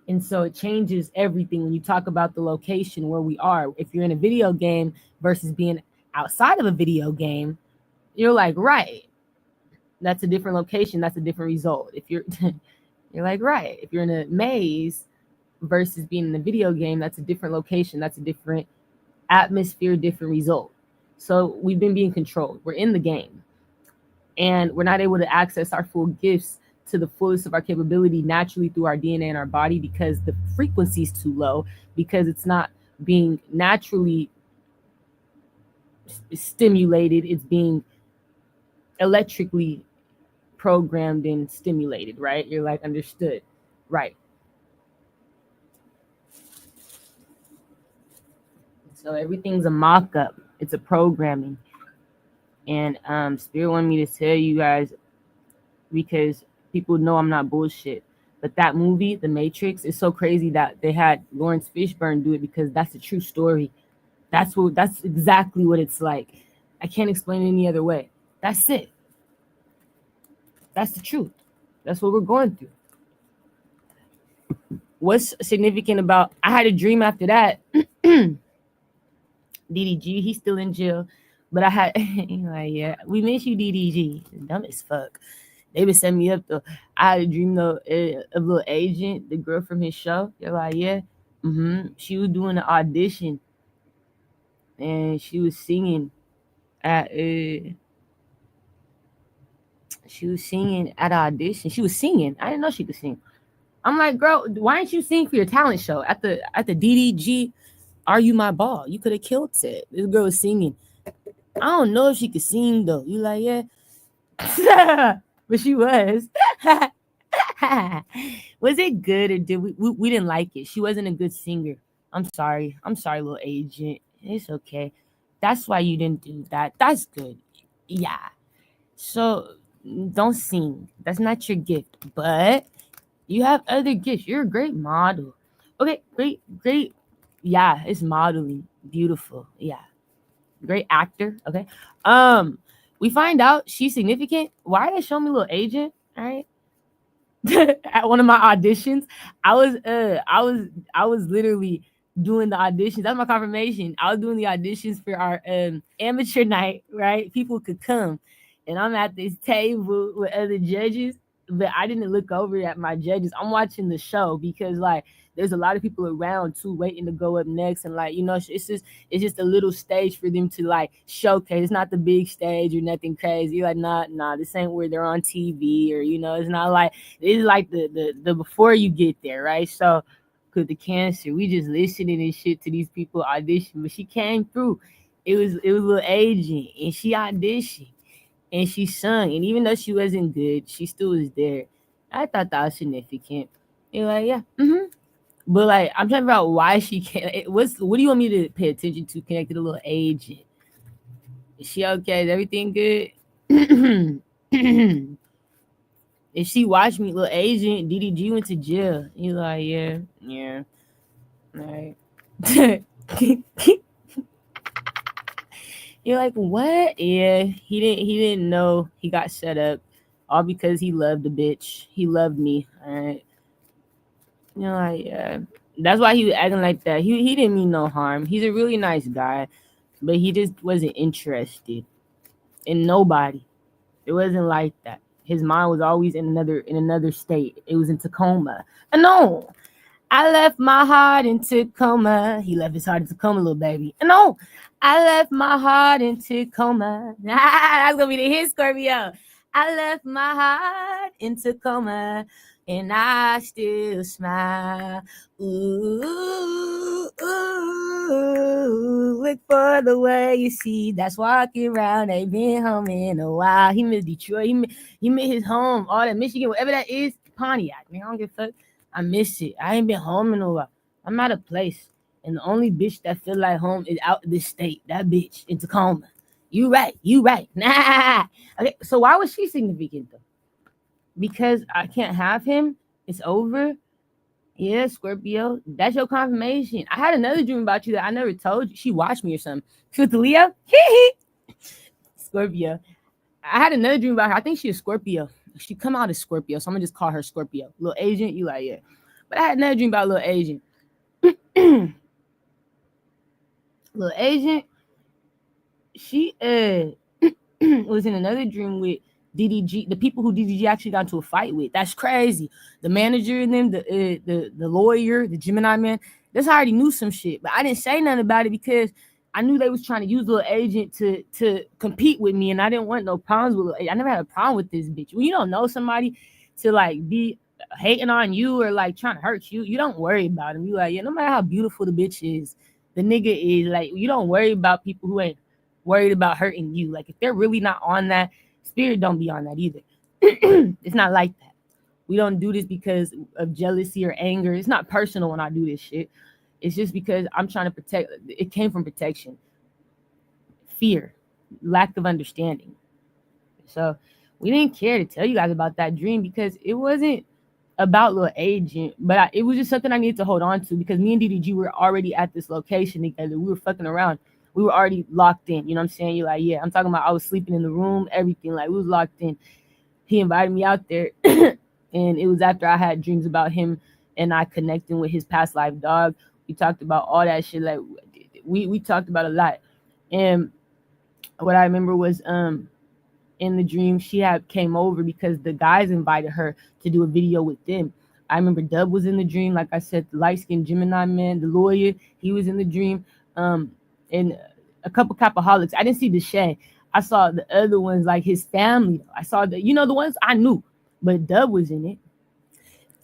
And so it changes everything when you talk about the location where we are. If you're in a video game versus being outside of a video game, you're like, right, that's a different location. That's a different result. If you're like, right, if you're in a maze versus being in a video game, that's a different location. That's a different atmosphere, different result. So we've been being controlled. We're in the game and we're not able to access our full gifts to the fullest of our capability naturally through our DNA and our body because the frequency is too low, because it's not being naturally stimulated. It's being electrically programmed and stimulated, right? You're like, understood, right? So everything's a mock-up. It's a programming. And Spirit wanted me to tell you guys, because people know I'm not bullshit. But that movie, The Matrix, is so crazy that they had Lawrence Fishburne do it because that's a true story. That's exactly what it's like. I can't explain it any other way. That's it. That's the truth. That's what we're going through. What's significant about, I had a dream after that. DDG, he's still in jail. But I had, like, yeah, we miss you, DDG. Dumb as fuck. They would send me up though. I had a dream though of a little agent, the girl from his show. They're like, yeah, she was doing an audition, and she was singing at an audition. She was singing. I didn't know she could sing. I'm like, girl, why didn't you sing for your talent show at the DDG Are You My Ball? You could have killed it. This girl was singing. I don't know if she could sing though. You like, yeah. But she was. Was it good or did we didn't like it? She wasn't a good singer. I'm sorry. I'm sorry, little agent. It's okay. That's why you didn't do that. That's good. Yeah. So don't sing. That's not your gift. But you have other gifts. You're a great model. Okay, great. Yeah, it's modeling. Beautiful. Yeah. Great actor. Okay. We find out she's significant. Why are they showing me little agent? All right. At one of my auditions, I was literally doing the auditions. That's my confirmation. I was doing the auditions for our amateur night, right? People could come. And I'm at this table with other judges, but I didn't look over at my judges. I'm watching the show because like there's a lot of people around too waiting to go up next. And like, it's just a little stage for them to like showcase. It's not the big stage or nothing crazy. You're like, nah, this ain't where they're on TV or it's not like it's like the before you get there, right? So, cause the cancer, we just listening and shit to these people audition, but she came through. It was a little agent, and she auditioned, and she sung, and even though she wasn't good, she still was there. I thought that was significant. You're like, yeah, But like, I'm talking about why she can't. What do you want me to pay attention to? Connected to a little agent. Is she okay? Is everything good? If she watched me, little agent, DDG went to jail. You like, yeah, all right. You're like, what? Yeah, he didn't know he got set up, all because he loved the bitch. He loved me. All right. Like, yeah. That's why he was acting like that. He didn't mean no harm. He's a really nice guy, but he just wasn't interested in nobody. It wasn't like that. His mind was always in another state. It was in Tacoma. And no, I left my heart in Tacoma. He left his heart in Tacoma, little baby. And no, I left my heart in Tacoma. That's gonna be the hit, Scorpio. I left my heart in Tacoma, and I still smile. Ooh, look for the way you see that's walking around. Ain't been home in a while. He missed Detroit. He missed his home. All that Michigan, whatever that is, Pontiac. Man, I don't give a fuck. I miss it. I ain't been home in a while. I'm out of place. And the only bitch that feel like home is out of this state. That bitch in Tacoma. You right. Nah. Okay, so why was she significant though? Because I can't have him. It's over. Yeah, Scorpio. That's your confirmation. I had another dream about you that I never told you. She watched me or something. She was the Leo. Scorpio. I had another dream about her. I think she was Scorpio. She come out as Scorpio, so I'm gonna just call her Scorpio. Little agent, you like, yeah. But I had another dream about little agent. Little agent, she was in another dream with DDG, the people who DDG actually got into a fight with. That's crazy. The manager and them, the lawyer, the Gemini man. This I already knew some shit, but I didn't say nothing about it because I knew they was trying to use little agent to compete with me, and I didn't want no problems with little agent. I never had a problem with this bitch. When you don't know somebody to like be hating on you or like trying to hurt you, you don't worry about them. You like, yeah, no matter how beautiful the bitch is, the nigga is like, you don't worry about people who ain't worried about hurting you. Like if they're really not on that, spirit don't be on that either. It's not like that. We don't do this because of jealousy or anger. It's not personal when I do this shit. It's just because I'm trying to protect. It came from protection, fear, lack of understanding. So we didn't care to tell you guys about that dream because it wasn't about little agent, but it was just something I needed to hold on to because me and DDG were already at this location together. We were fucking around. We were already locked in. You know what I'm saying? You're like, yeah, I'm talking about I was sleeping in the room, everything. Like, we was locked in. He invited me out there. And it was after I had dreams about him and I connecting with his past life dog. We talked about all that shit. Like, we talked about a lot. And what I remember was in the dream, she had came over because the guys invited her to do a video with them. I remember Dub was in the dream. Like I said, the light-skinned Gemini man, the lawyer, he was in the dream. And a couple Capaholics. I didn't see Deshae. I saw the other ones, like his family. I saw the ones I knew, but Dub was in it,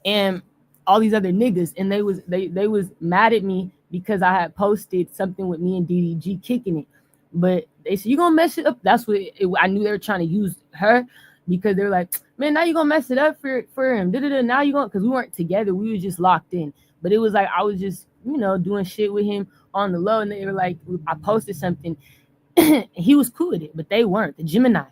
and all these other niggas, and they was mad at me because I had posted something with me and DDG kicking it. But they said, you gonna mess it up. That's what I knew they were trying to use her, because they're like, man, now you gonna mess it up for him. Da-da-da. Now you gonna, because we weren't together, we were just locked in. But it was like I was just, doing shit with him on the low, and they were like, I posted something, he was cool with it, but they weren't. The Gemini,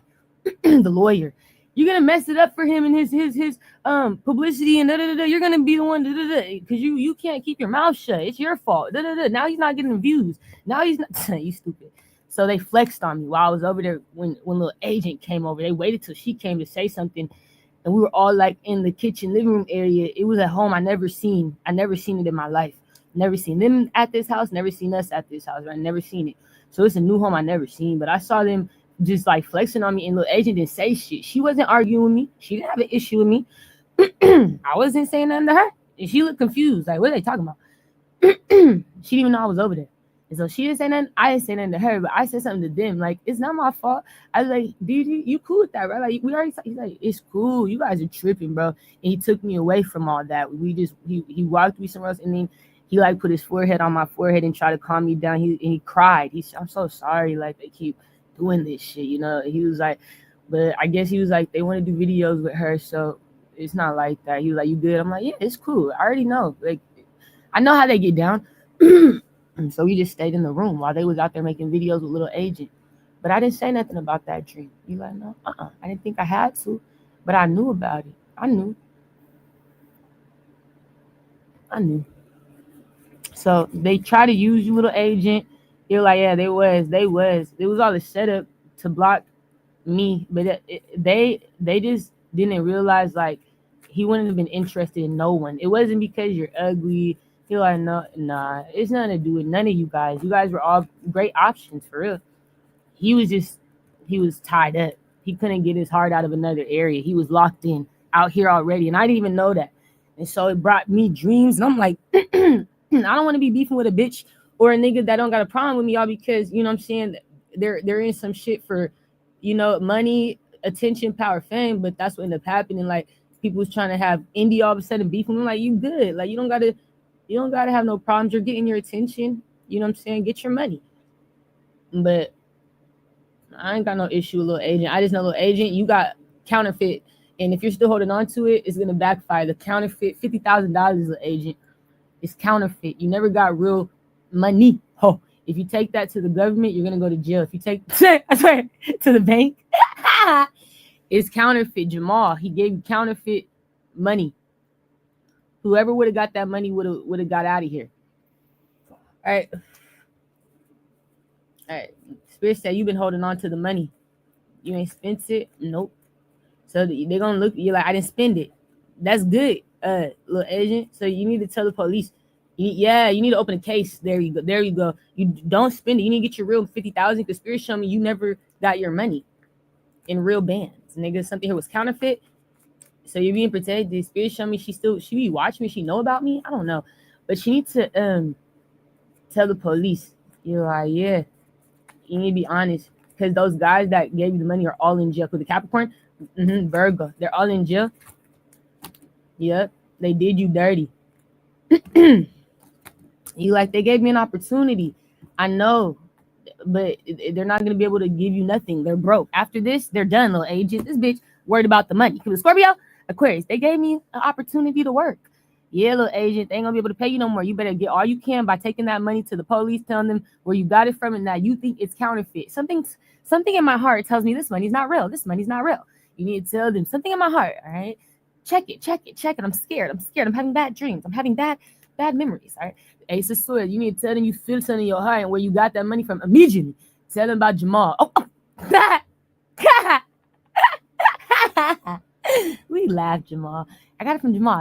the lawyer, you're gonna mess it up for him and his publicity and da-da-da-da. You're gonna be the one because you can't keep your mouth shut. It's your fault. Da-da-da. Now he's not getting views. Now he's not. You stupid. So they flexed on me while I was over there. When little agent came over, they waited till she came to say something, and we were all like in the kitchen living room area. It was at home. I never seen it in my life. Never seen them at this house. Never seen us at this house. Right? Never seen it. So it's a new home I never seen. But I saw them just like flexing on me, and little agent didn't say shit. She wasn't arguing with me. She didn't have an issue with me. I wasn't saying nothing to her, and she looked confused. Like, what are they talking about? She didn't even know I was over there. And so she didn't say nothing. I didn't say nothing to her, but I said something to them. Like, it's not my fault. I was like, dude, you cool with that, right? Like, we already. He's like, it's cool. You guys are tripping, bro. And he took me away from all that. He walked me somewhere else, and then he like put his forehead on my forehead and tried to calm me down. He cried. He said, I'm so sorry. Like, they keep doing this shit, He was like, but I guess he was like, they want to do videos with her, so it's not like that. He was like, you good? I'm like, yeah, it's cool. I already know. Like, I know how they get down. And so we just stayed in the room while they was out there making videos with little agent. But I didn't say nothing about that dream. You like, no, I didn't think I had to, but I knew about it. I knew. So they try to use you, little agent. You're like, yeah, they was. It was all a setup to block me, but they just didn't realize, like, he wouldn't have been interested in no one. It wasn't because you're ugly. You're like, no, nah, it's nothing to do with none of you guys. You guys were all great options for real. He was tied up. He couldn't get his heart out of another area. He was locked in out here already, and I didn't even know that. And so it brought me dreams, and I'm like, I don't want to be beefing with a bitch or a nigga that don't got a problem with me, y'all, because you know what I'm saying, they're in some shit for, money, attention, power, fame. But that's what ended up happening. Like, people was trying to have Indy all of a sudden beef with me. Like, you good? Like, you don't gotta have no problems. You're getting your attention. You know what I'm saying? Get your money. But I ain't got no issue with little agent. I just know, little agent, you got counterfeit, and if you're still holding on to it, it's gonna backfire. The counterfeit, $50,000, little agent, is counterfeit. You never got real money. Oh, if you take that to the government, you're gonna go to jail. If you take I swear, to the bank, it's counterfeit. Jamal, he gave you counterfeit money. Whoever would have got that money would have got out of here. All right. Spirit said, you've been holding on to the money. You ain't spent it? Nope. So they're gonna look at you like, I didn't spend it. That's good, little agent. So you need to tell the police. You need to open a case. There you go. You don't spend it. You need to get your real 50,000, because Spirit showed me you never got your money in real bands. Nigga, something here was counterfeit. So you're being protected. Spirit showed me she be watching me. She know about me. I don't know. But she needs to tell the police. You're like, yeah. You need to be honest. Because those guys that gave you the money are all in jail. Because the Capricorn, Virgo, they're all in jail. Yep. They did you dirty. You like, they gave me an opportunity. I know. But they're not going to be able to give you nothing. They're broke. After this, they're done, little agent. This bitch worried about the money. Because Scorpio, Aquarius, they gave me an opportunity to work. Yeah, little agent, they ain't gonna be able to pay you no more. You better get all you can by taking that money to the police, telling them where you got it from, and that you think it's counterfeit. Something in my heart tells me this money's not real. This money's not real. You need to tell them something in my heart. All right, check it. I'm scared. I'm having bad dreams. I'm having bad memories. All right, Ace of Swords. You need to tell them you feel something in your heart and where you got that money from immediately. Tell them about Jamal. We laugh, Jamal. I got it from Jamal.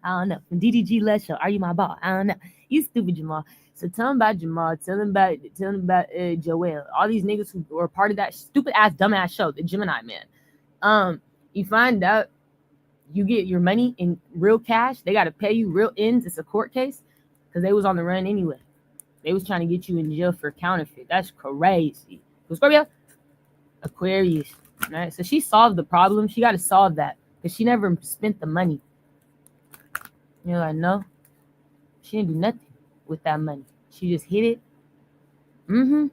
I don't know. From DDG Let's Show. Are you my ball? I don't know. You stupid Jamal. So tell him about Jamal. Tell him about Joel. All these niggas who were part of that stupid ass, dumbass show, the Gemini man. You find out you get your money in real cash. They got to pay you real ends. It's a court case because they was on the run anyway. They was trying to get you in jail for counterfeit. That's crazy. So Scorpio, Aquarius. All right, so she solved the problem. She got to solve that because she never spent the money. You're like, no, she didn't do nothing. with that money. She just hit it. And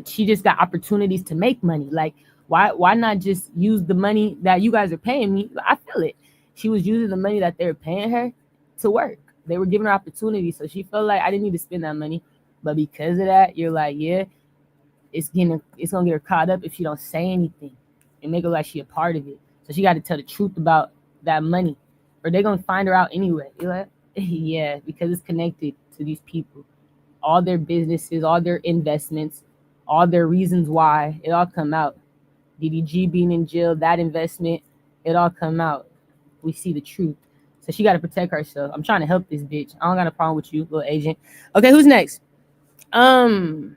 she just got opportunities to make money. Like, why not just use the money that you guys are paying me? I feel it. She was using the money that they were paying her to work. They were giving her opportunities, so she felt like I didn't need to spend that money. But because of that, you're like, yeah, it's gonna get her caught up if she don't say anything and make her like she a part of it. So she got to tell the truth about that money, or they're gonna find her out anyway. You're like, yeah, because it's connected to these people, all their businesses, all their investments, all their reasons why, it all come out. DDG being in jail, that investment, it all come out. We see the truth. So she got to protect herself. I'm trying to help this bitch. I don't got a problem with you, little agent. Okay, who's next? Oh,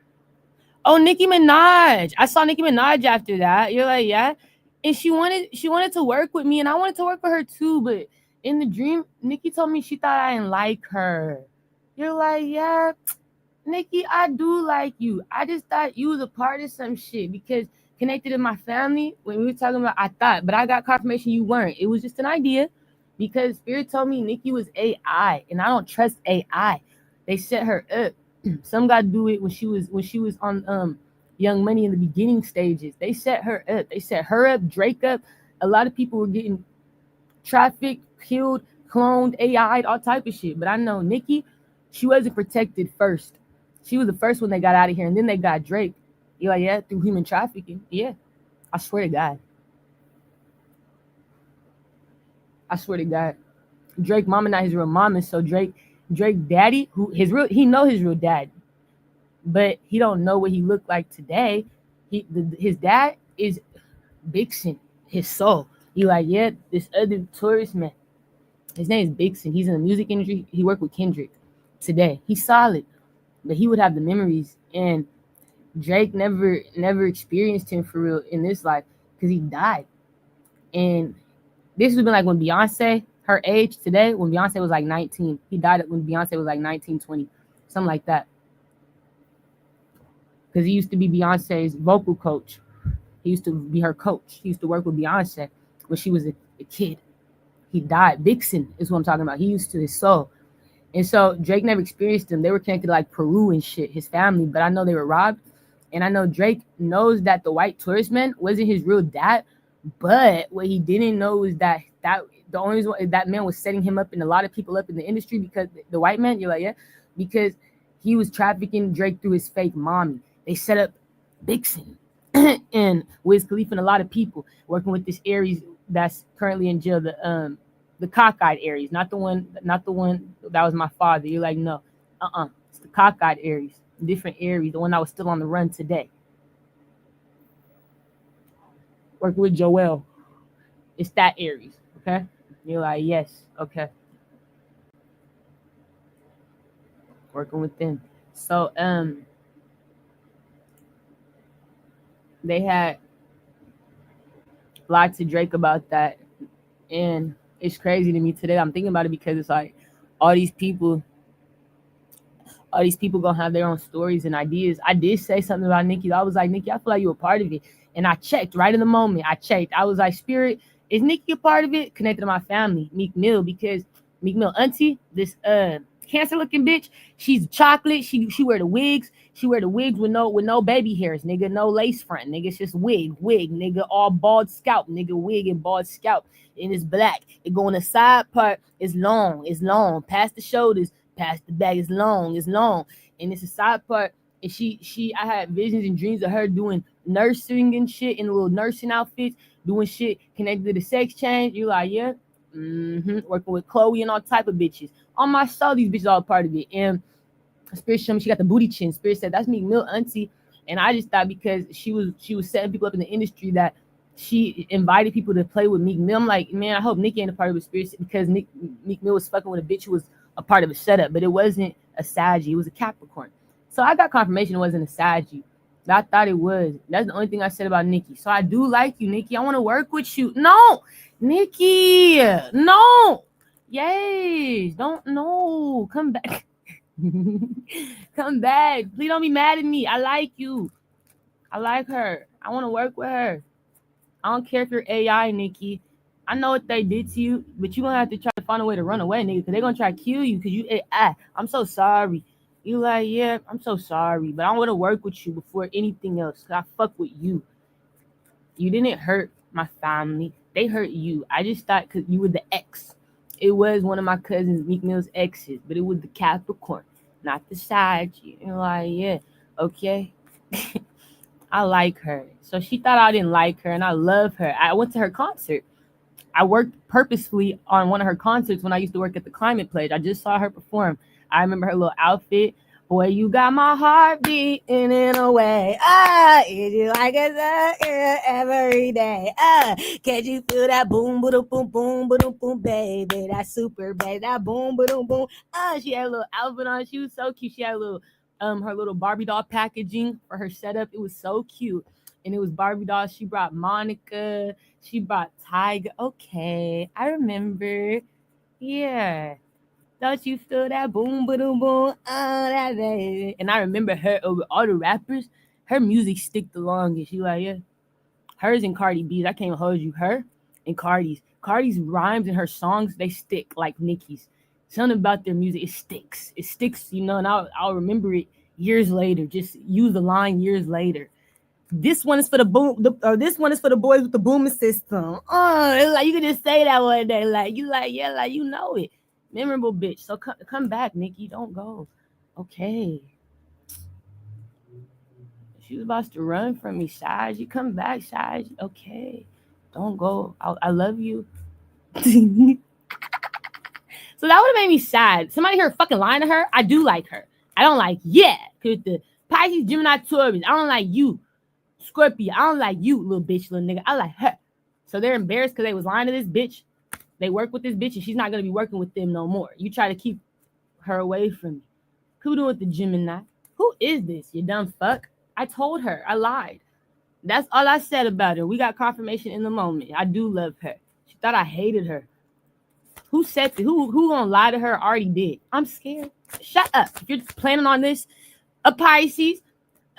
Nicki Minaj. I saw Nicki Minaj after that. You're like, yeah. And she wanted to work with me, and I wanted to work with her too. But in the dream, Nicki told me she thought I didn't like her. You're like, yeah, Nicki, I do like you. I just thought you was a part of some shit because connected to my family. When we were talking about, I thought, but I got confirmation you weren't. It was just an idea because Spirit told me Nicki was AI, and I don't trust AI. They set her up. Some got to do it when she was on Young Money in the beginning stages. They set her up. They set her up, Drake up. A lot of people were getting trafficked, killed, cloned, AI'd, all type of shit. But I know Nicki, she wasn't protected first. She was the first one they got out of here, and then they got Drake. You're like, yeah, through human trafficking. Yeah, I swear to God. I swear to God. Drake mama not his real mama, so Drake daddy, he know his real dad, but he don't know what he looked like today. His dad is Bigson, his soul. You like, yeah, this other tourist man, his name is Bigson. He's in the music industry. He worked with Kendrick today. He's solid, but he would have the memories, and Drake never experienced him for real in this life because he died. And this would have been like when Beyonce, her age today, when Beyonce was like 19. He died when Beyonce was like 19, 20, something like that. Because he used to be Beyonce's vocal coach. He used to be her coach. He used to work with Beyonce when she was a kid. He died. Bigson is what I'm talking about. He used to his soul. And so Drake never experienced them. They were connected to like Peru and shit, his family. But I know they were robbed. And I know Drake knows that the white tourist man wasn't his real dad. But what he didn't know is that the only reason that man was setting him up and a lot of people up in the industry, because the white man, you're like, yeah, because he was trafficking Drake through his fake mommy. They set up Bigson and Wiz Khalifa and a lot of people working with this Aries that's currently in jail, the cockeyed Aries, not the one that was my father. You're like, no, it's the cockeyed Aries, different Aries, the one that was still on the run today. Working with Joel, it's that Aries, okay? You're like, yes, okay. Working with them. So they had lied to Drake about that, and it's crazy to me today. I'm thinking about it because it's like all these people gonna have their own stories and ideas. I did say something about Nicki. I was like, Nicki, I feel like you're a part of it. And I checked right in the moment. I was like, Spirit, is Nicki a part of it? Connected to my family, Meek Mill, because Meek Mill auntie, this cancer looking bitch, she's chocolate. She wear the wigs. She wear the wigs with no baby hairs, nigga, no lace front, nigga. It's just wig, nigga, all bald scalp, nigga, wig and bald scalp. And it's black. It go on the side part, it's long, past the shoulders, past the back, it's long. And it's a side part. And I had visions and dreams of her doing nursing and shit in little nursing outfits, doing shit connected to the sex change. You like, yeah, working with Chloe and all type of bitches. On my soul, these bitches all a part of it. And Spirit showed me she got the booty chin. Spirit said that's Meek Mill auntie, and I just thought because she was setting people up in the industry that she invited people to play with Meek Mill. I'm like, man, I hope Nicki ain't a part of it, Spirit, because Meek Mill was fucking with a bitch who was a part of a setup, but it wasn't a Saggy, it was a Capricorn. So I got confirmation it wasn't a Saggy. I thought it was. That's the only thing I said about Nicki. So I do like you, Nicki. I want to work with you. No, Nicki. No. Yes. Don't. No. Come back. Come back. Please don't be mad at me. I like you. I like her. I want to work with her. I don't care if you're AI, Nicki. I know what they did to you, but you gonna have to try to find a way to run away, nigga, because they're gonna try to kill you because you, I'm so sorry. You like, yeah, I'm so sorry, but I want to work with you before anything else, because I fuck with you. You didn't hurt my family. They hurt you. I just thought because you were the ex. It was one of my cousins, Meek Mill's exes, but it was the Capricorn, not the side. You're like, yeah, okay. I like her. So she thought I didn't like her, and I love her. I went to her concert. I worked purposefully on one of her concerts when I used to work at the Climate Pledge. I just saw her perform. I remember her little outfit. Boy, you got my heart beating in a way. Is you like it every day? Can't you feel that boom, boom, boom, boom, boom, boom, baby? That super baby, that boom, boom, boom. She had a little outfit on. She was so cute. She had a little her little Barbie doll packaging for her setup. It was so cute. And it was Barbie dolls. She brought Monica. She brought Tiger. Okay, I remember. Yeah. Don't you feel that boom, boom, boom? That baby. And I remember her over all the rappers. Her music stick the longest. You like, yeah. Hers and Cardi B's. I can't hold you. Her and Cardi's. Cardi's rhymes and her songs, they stick like Nicki's. Something about their music, it sticks. It sticks, you know, and I'll remember it years later. Just use the line years later. This one is for the boom, this one is for the boys with the booming system. It's like you can just say that one day, like you like, yeah, like you know it. Memorable bitch. So come back, Nikki. Don't go. Okay. She was about to run from me, Shaj. You come back, Shaj. Okay. Don't go. I love you. So that would have made me sad. Somebody here fucking lying to her. I do like her. I don't like, yeah. Because the Pisces, Gemini, Taurus. I don't like you. Scorpio. I don't like you, little bitch, little nigga. I like her. So they're embarrassed because they was lying to this bitch. They work with this bitch and she's not going to be working with them no more. You try to keep her away from me. Who doing with the Gemini? Who is this, you dumb fuck? I told her. I lied. That's all I said about her. We got confirmation in the moment. I do love her. She thought I hated her. Who said that? Who gonna lie to her? Already did. I'm scared. Shut up. If you're planning on this, a Pisces,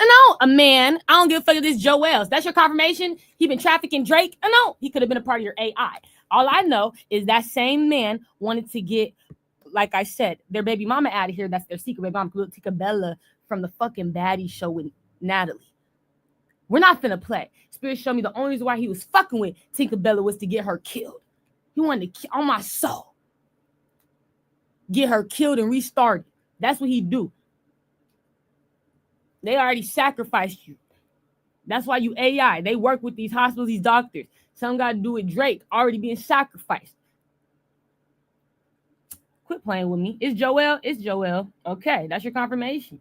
no, a man. I don't give a fuck if this Joel's. That's your confirmation? He been trafficking Drake? No, he could have been a part of your AI. All I know is that same man wanted to get, like I said, their baby mama out of here. That's their secret baby mama, Tinkerbella from the fucking Baddie show with Natalie. We're not finna play. Spirit showed me the only reason why he was fucking with Tinkerbella was to get her killed. He wanted to kill on my soul. Get her killed and restarted. That's what he do. They already sacrificed you. That's why you AI. They work with these hospitals, these doctors. Some got to do with Drake already being sacrificed. Quit playing with me. It's Joel. It's Joel. Okay, that's your confirmation.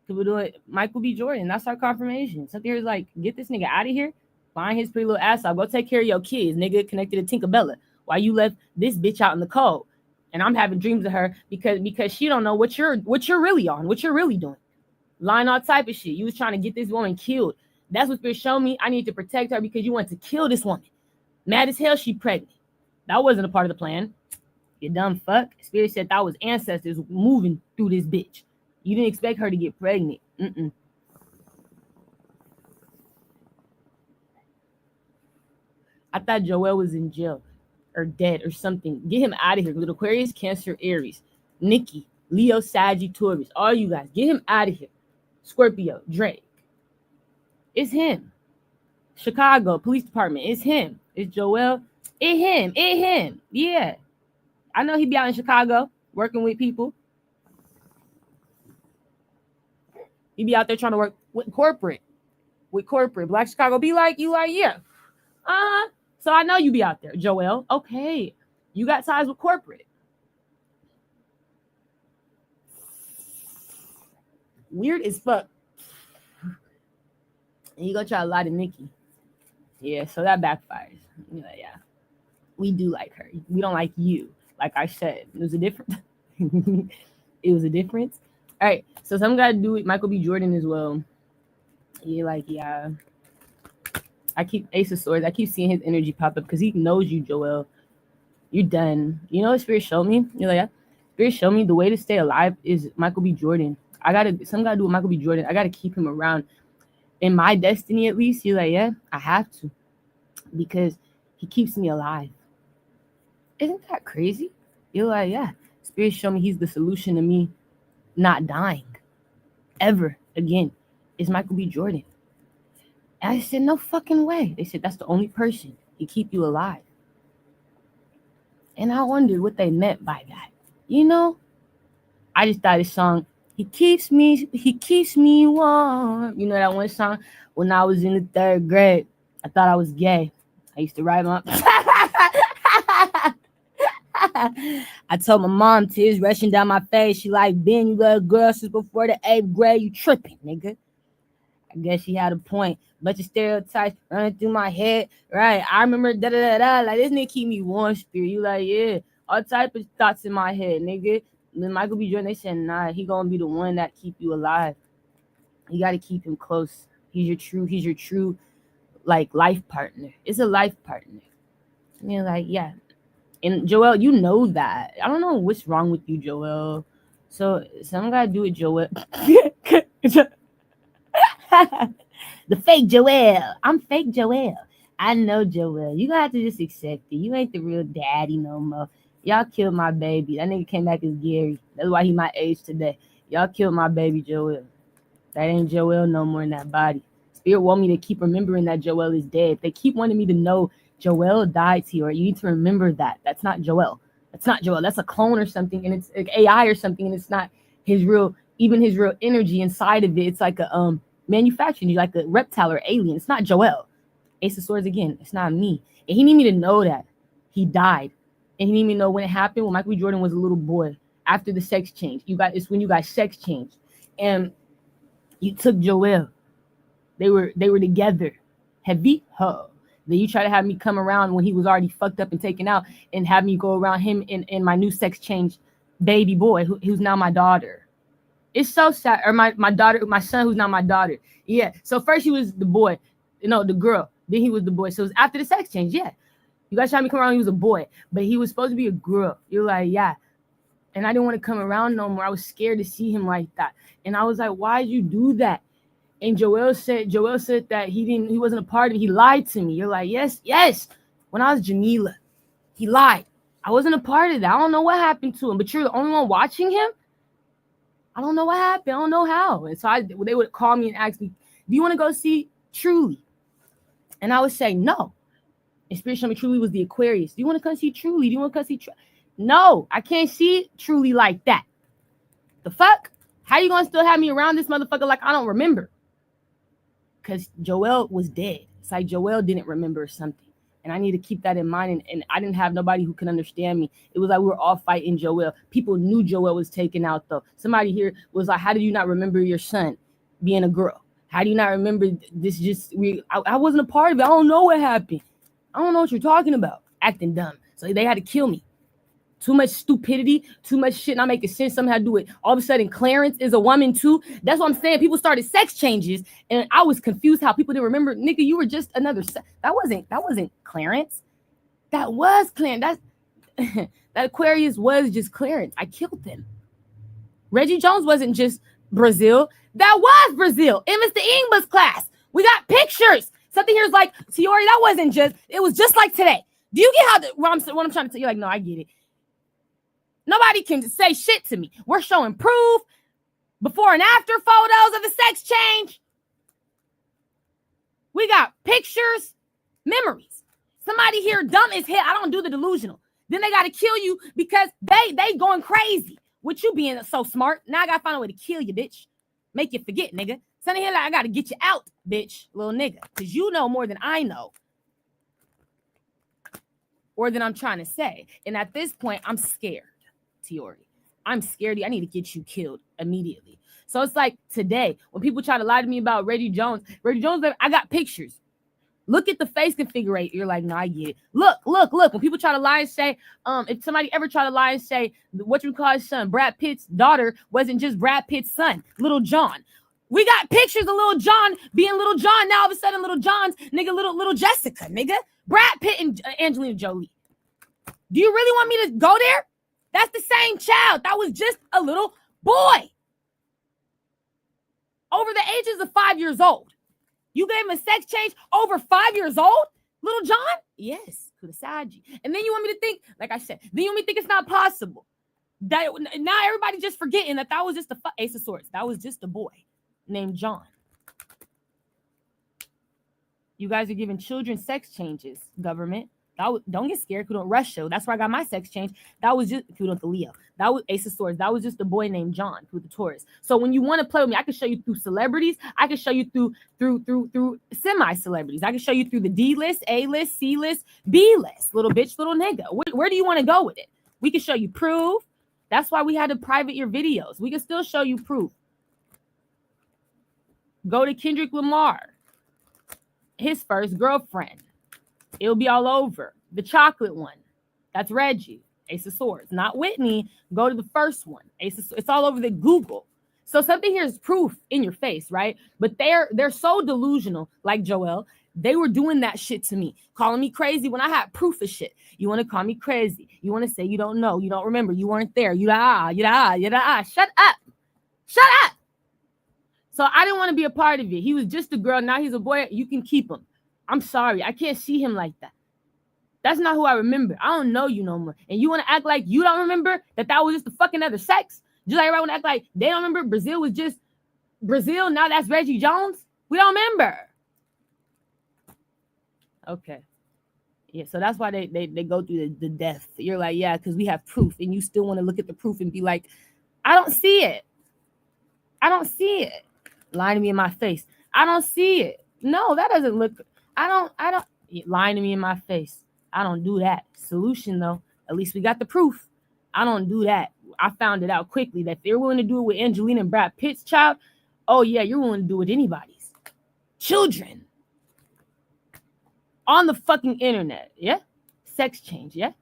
Could we do it? Michael B. Jordan. That's our confirmation. Something here is like, get this nigga out of here. Find his pretty little ass out. Go take care of your kids, nigga. Connected to Tinkerbella. While you left this bitch out in the cold, and I'm having dreams of her because she don't know what you're really on, what you're really doing. Lying all type of shit. You was trying to get this woman killed. That's what Spirit showed me. I need to protect her because you want to kill this woman. Mad as hell she pregnant. That wasn't a part of the plan. You dumb fuck. Spirit said that was ancestors moving through this bitch. You didn't expect her to get pregnant. I thought Joel was in jail or dead or something. Get him out of here. Little Aquarius, Cancer, Aries, Nikki, Leo, Sagittarius. All you guys, get him out of here. Scorpio, Drake. It's him. Chicago Police Department. It's him. It's Joel. It's him. It's him. Yeah. I know he be out in Chicago working with people. He be out there trying to work with corporate. Black Chicago be like, you like, yeah. So I know you be out there, Joel. Okay. You got ties with corporate. Weird as fuck. And you go try to lie to Nikki. Yeah, so that backfires. Yeah. We do like her. We don't like you. Like I said, it was a difference. It was a difference. All right, so some got to do with Michael B. Jordan as well. Yeah. I keep Ace of Swords. I keep seeing his energy pop up because he knows you, Joel. You're done. You know what Spirit showed me? You're like, yeah. Spirit showed me the way to stay alive is Michael B. Jordan. Some gotta do with Michael B. Jordan. I gotta keep him around. In my destiny, at least, you're like, yeah, I have to. Because He keeps me alive. Isn't that crazy? You're like, yeah. Spirit show me he's the solution to me not dying ever again. Is Michael B. Jordan. And I said, no fucking way. They said, that's the only person. He keep you alive. And I wondered what they meant by that. You know? I just thought this song, he keeps me warm. You know that one song? When I was in the 3rd grade, I thought I was gay. I used to write my... I told my mom, tears rushing down my face. She like, Ben, you got a girl since before the 8th grade. You tripping, nigga. I guess she had a point. Bunch of stereotypes running through my head. Right. I remember da-da-da-da. Like, this nigga keep me warm, Spirit. You like, yeah. All type of thoughts in my head, nigga. And then Michael B. Jordan, they said, nah, he gonna be the one that keep you alive. You gotta keep him close. He's your true, like, life partner. It's a life partner. And you're like, yeah. And Joel, you know that. I don't know what's wrong with you, Joel. So something gotta do with Joel. The fake Joel. I'm fake Joel. I know Joel. You gotta have to just accept it. You ain't the real daddy no more. Y'all killed my baby. That nigga came back as Gary. That's why he my age today. Y'all killed my baby Joel. That ain't Joel no more in that body. Spirit want me to keep remembering that Joel is dead. They keep wanting me to know Joel died to you, or you need to remember that. That's not Joel. That's not Joel. That's a clone or something, and it's like AI or something, and it's not his real, even his real energy inside of it. It's like a manufacturing, like a reptile or alien. It's not Joel. Ace of Swords again. It's not me. And he need me to know that he died. And he need me to know when it happened, when Michael B. Jordan was a little boy, after the sex change. It's when you guys sex changed. And you took Joel. They were together. Heavy. Huh. Then you try to have me come around when he was already fucked up and taken out, and have me go around him and my new sex change baby boy, who's now my daughter. It's so sad. Or my daughter, my son, who's now my daughter. Yeah. So first he was the boy, the girl. Then he was the boy. So it was after the sex change. Yeah. You guys tried to come around, he was a boy, but he was supposed to be a girl. You're like, yeah. And I didn't want to come around no more. I was scared to see him like that. And I was like, why'd you do that? And Joel said that he wasn't a part of it. He lied to me. You're like, yes. When I was Jamila, he lied. I wasn't a part of that. I don't know what happened to him, but you're the only one watching him. I don't know what happened. I don't know how. And so they would call me and ask me, do you want to go see Truly? And I would say, no. And Spirit showed me Truly was the Aquarius. Do you want to come see Truly? Do you want to come see Truly? No, I can't see Truly like that. The fuck? How you going to still have me around this motherfucker like I don't remember? Because Joel was dead. It's like Joel didn't remember something. And I need to keep that in mind. And I didn't have nobody who can understand me. It was like we were all fighting Joel. People knew Joel was taken out, though. Somebody here was like, how do you not remember your son being a girl? How do you not remember this? I wasn't a part of it. I don't know what happened. I don't know what you're talking about. Acting dumb. So they had to kill me. Too much stupidity, too much shit not making sense. Something had to do with all of a sudden Clarence is a woman too. That's what I'm saying. People started sex changes, and I was confused how people didn't remember. Nigga, you were just another. That wasn't Clarence. That was Clarence. That Aquarius was just Clarence. I killed him. Reggie Jones wasn't just Brazil. That was Brazil in Mr. Ingba's class. We got pictures. Something here's like, Tiori, that wasn't just. It was just like today. Do you get what I'm trying to tell you? Like, no, I get it. Nobody can say shit to me. We're showing proof, before and after photos of the sex change. We got pictures, memories. Somebody here dumb as hell. I don't do the delusional. Then they got to kill you because they going crazy with you being so smart. Now I got to find a way to kill you, bitch. Make you forget, nigga. Something here like I got to get you out, bitch, little nigga. Because you know more than I know. Or than I'm trying to say. And at this point, I'm scared. Tiori, I'm scared. I need to get you killed immediately. So it's like today, when people try to lie to me about Reggie Jones, I got pictures. Look at the face configurator. You're like, no, I get it. Look. When people try to lie and say, if somebody ever try to lie and say, what you call his son, Brad Pitt's daughter wasn't just Brad Pitt's son, Little John. We got pictures of Little John being Little John. Now all of a sudden, Little John's nigga, little Jessica, nigga. Brad Pitt and Angelina Jolie. Do you really want me to go there? That's the same child. That was just a little boy. Over the ages of 5 years old. You gave him a sex change over 5 years old? Little John? Yes, Kudasaji. And then you want me to think, like I said, then you want me to think it's not possible. That now everybody just forgetting that was just the Ace of Swords. That was just a boy named John. You guys are giving children sex changes, government. Don't get scared. Kudos Russia. That's where I got my sex change. That was just kudos to Leo. That was Ace of Swords. That was just a boy named John, who's the Taurus. So when you want to play with me, I can show you through celebrities. I can show you through semi-celebrities. I can show you through the D list, A list, C list, B list. Little bitch, little nigga. Where do you want to go with it? We can show you proof. That's why we had to private your videos. We can still show you proof. Go to Kendrick Lamar. His first girlfriend. It'll be all over. The chocolate one. That's Reggie. Ace of Swords. Not Whitney. Go to the first one. Ace of Swords. It's all over the Google. So something here is proof in your face, right? But they're so delusional, like Joel. They were doing that shit to me, calling me crazy when I had proof of shit. You want to call me crazy. You want to say you don't know. You don't remember. You weren't there. You da. Shut up. Shut up. So I didn't want to be a part of it. He was just a girl. Now he's a boy. You can keep him. I'm sorry. I can't see him like that. That's not who I remember. I don't know you no more. And you want to act like you don't remember that was just the fucking other sex? Just like everybody want to act like they don't remember Brazil was just Brazil. Now that's Reggie Jones. We don't remember. Okay. Yeah, so that's why they go through the death. You're like, yeah, because we have proof. And you still want to look at the proof and be like, I don't see it. I don't see it. Lying to me in my face. I don't see it. No, that doesn't look. I don't. Lying to me in my face. I don't do that. Solution though. At least we got the proof. I don't do that. I found it out quickly that if they're willing to do it with Angelina and Brad Pitt's child, oh yeah, you're willing to do it with anybody's children on the fucking internet. Yeah, sex change. Yeah.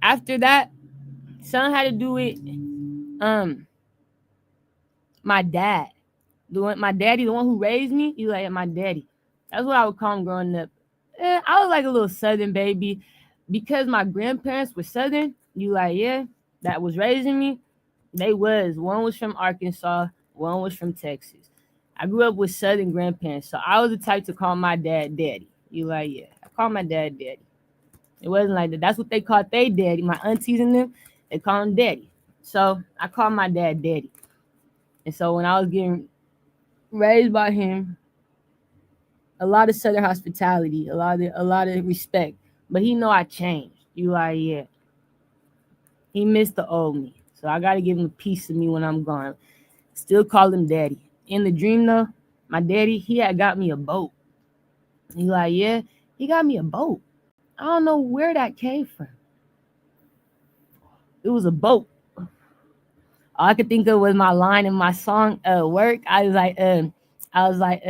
After that, son had to do it. My dad, my daddy, the one who raised me, he like my daddy. That's what I would call him growing up. I was like a little Southern baby because my grandparents were Southern. You like, yeah, that was raising me. They was. One was from Arkansas, one was from Texas. I grew up with Southern grandparents, so I was the type to call my dad daddy. You like, yeah, I call my dad daddy. It wasn't like that. That's what they called their daddy. My aunties and them, they call him daddy. So I call my dad daddy. And so when I was getting raised by him, a lot of Southern hospitality, a lot of respect. But he know I changed. You like, yeah. He missed the old me. So I got to give him a piece of me when I'm gone. Still call him daddy. In the dream, though, my daddy, he had got me a boat. He like, yeah, he got me a boat. I don't know where that came from. It was a boat. All I could think of was my line in my song, Work. I was like,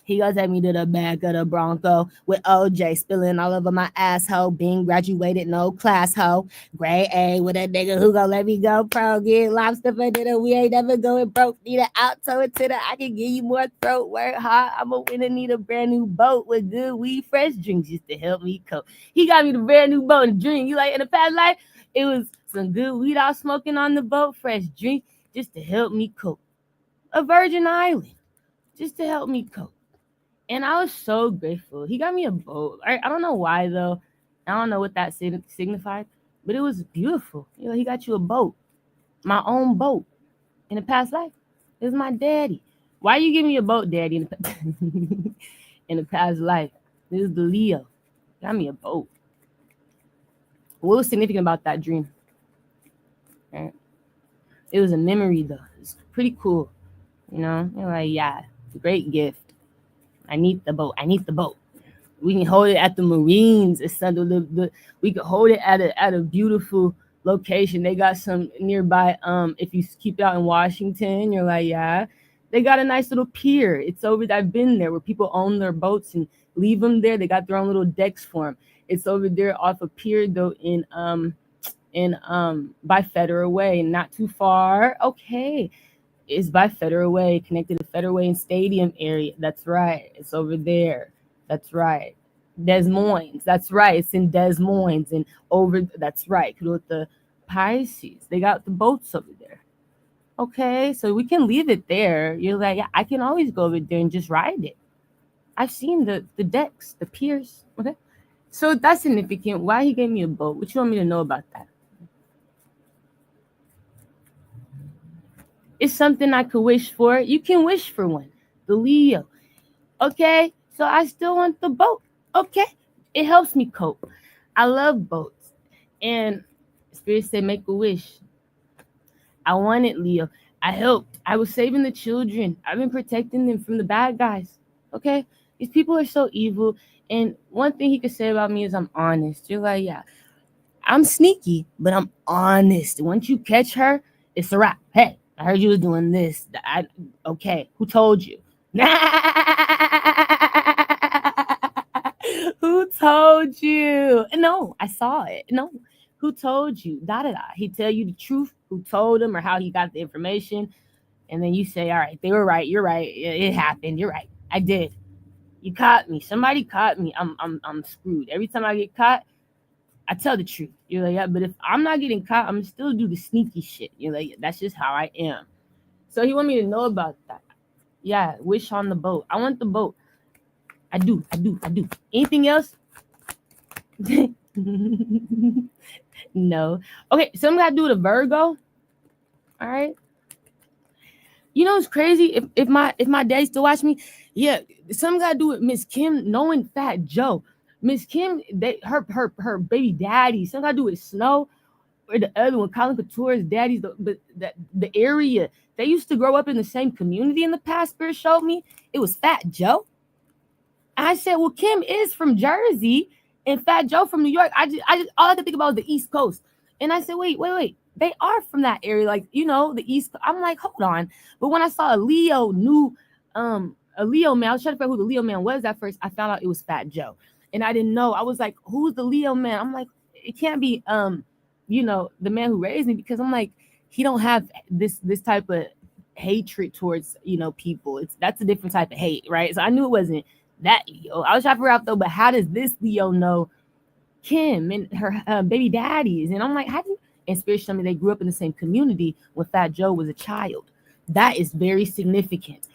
he gonna take me to the back of the Bronco with OJ spilling all over my asshole. Being graduated, no class hoe. Grade A with a nigga who gonna let me go pro. Get lobster for dinner. We ain't never going broke. Need an outro into the I can give you more throat work hard. I'm a winner, need a brand new boat with good weed, fresh drinks just to help me cope. He got me the brand new boat and drink. You like in the past life, it was some good weed I was smoking on the boat, fresh drink just to help me cope. A Virgin Island just to help me cope. And I was so grateful. He got me a boat. I don't know why, though. I don't know what that signified, but it was beautiful. You know, he got you a boat, my own boat. In the past life, it was my daddy. Why you give me a boat, daddy? In the past life, this is the Leo. Got me a boat. What was significant about that dream? Right? It was a memory, though. It's pretty cool. You know, you're like, yeah, it's a great gift. I need the boat. I need the boat. We can hold it at the Marines. It's we can hold it at a beautiful location. They got some nearby. If you keep it out in Washington, you're like, yeah. They got a nice little pier. It's over. I've been there where people own their boats and leave them there. They got their own little decks for them. It's over there off a pier though in by Federal Way, not too far. Okay. It's by Federal Way, connected to Federal Way and Stadium area. That's right. It's over there. That's right. Des Moines. That's right. It's in Des Moines and over. That's right. With the Pisces, they got the boats over there. Okay, so we can leave it there. You're like, yeah, I can always go over there and just ride it. I've seen the decks, the piers. Okay, so that's significant. Why he gave me a boat? What you want me to know about that? It's something I could wish for. You can wish for one. The Leo. Okay, so I still want the boat. Okay, it helps me cope. I love boats. And Spirit said, make a wish. I wanted Leo. I helped. I was saving the children. I've been protecting them from the bad guys. Okay? These people are so evil. And one thing he could say about me is I'm honest. You're like, yeah, I'm sneaky, but I'm honest. Once you catch her, it's a wrap. Hey, I heard you was doing this. Okay, who told you? Who told you? No, I saw it. No, who told you? Da da da. He tell you the truth. Who told him or how he got the information, and then you say, "All right, they were right. You're right. It happened. You're right. I did. You caught me. Somebody caught me. I'm screwed. Every time I get caught, I tell the truth. You're like, yeah, but if I'm not getting caught, I'm still do the sneaky shit. You're like, that's just how I am. So he want me to know about that. Yeah, wish on the boat. I want the boat. I do. Anything else? No. Okay, something got to do with a Virgo. All right. You know what's crazy? If my dad still watch me, yeah, something got to do with Miss Kim knowing Fat Joe. Miss Kim, her baby daddy. Something got to do with Snow or the other one, Colin Couture's daddy's. The area they used to grow up in the same community in the past. Spirit showed me it was Fat Joe. I said, well, Kim is from Jersey and Fat Joe from New York. I just all I could think about was the East Coast. And I said, wait. They are from that area, like, the East. I'm like, hold on. But when I saw a Leo man, I was trying to figure out who the Leo man was at first. I found out it was Fat Joe. And I didn't know. I was like, who's the Leo man? I'm like, it can't be the man who raised me, because I'm like, he don't have this type of hatred towards, people. That's a different type of hate, right? So I knew it wasn't that Leo. I was trying to figure out though, but how does this Leo know Kim and her baby daddies? And I'm like, how do you? And Spirit showed me they grew up in the same community when Fat Joe was a child. That is very significant.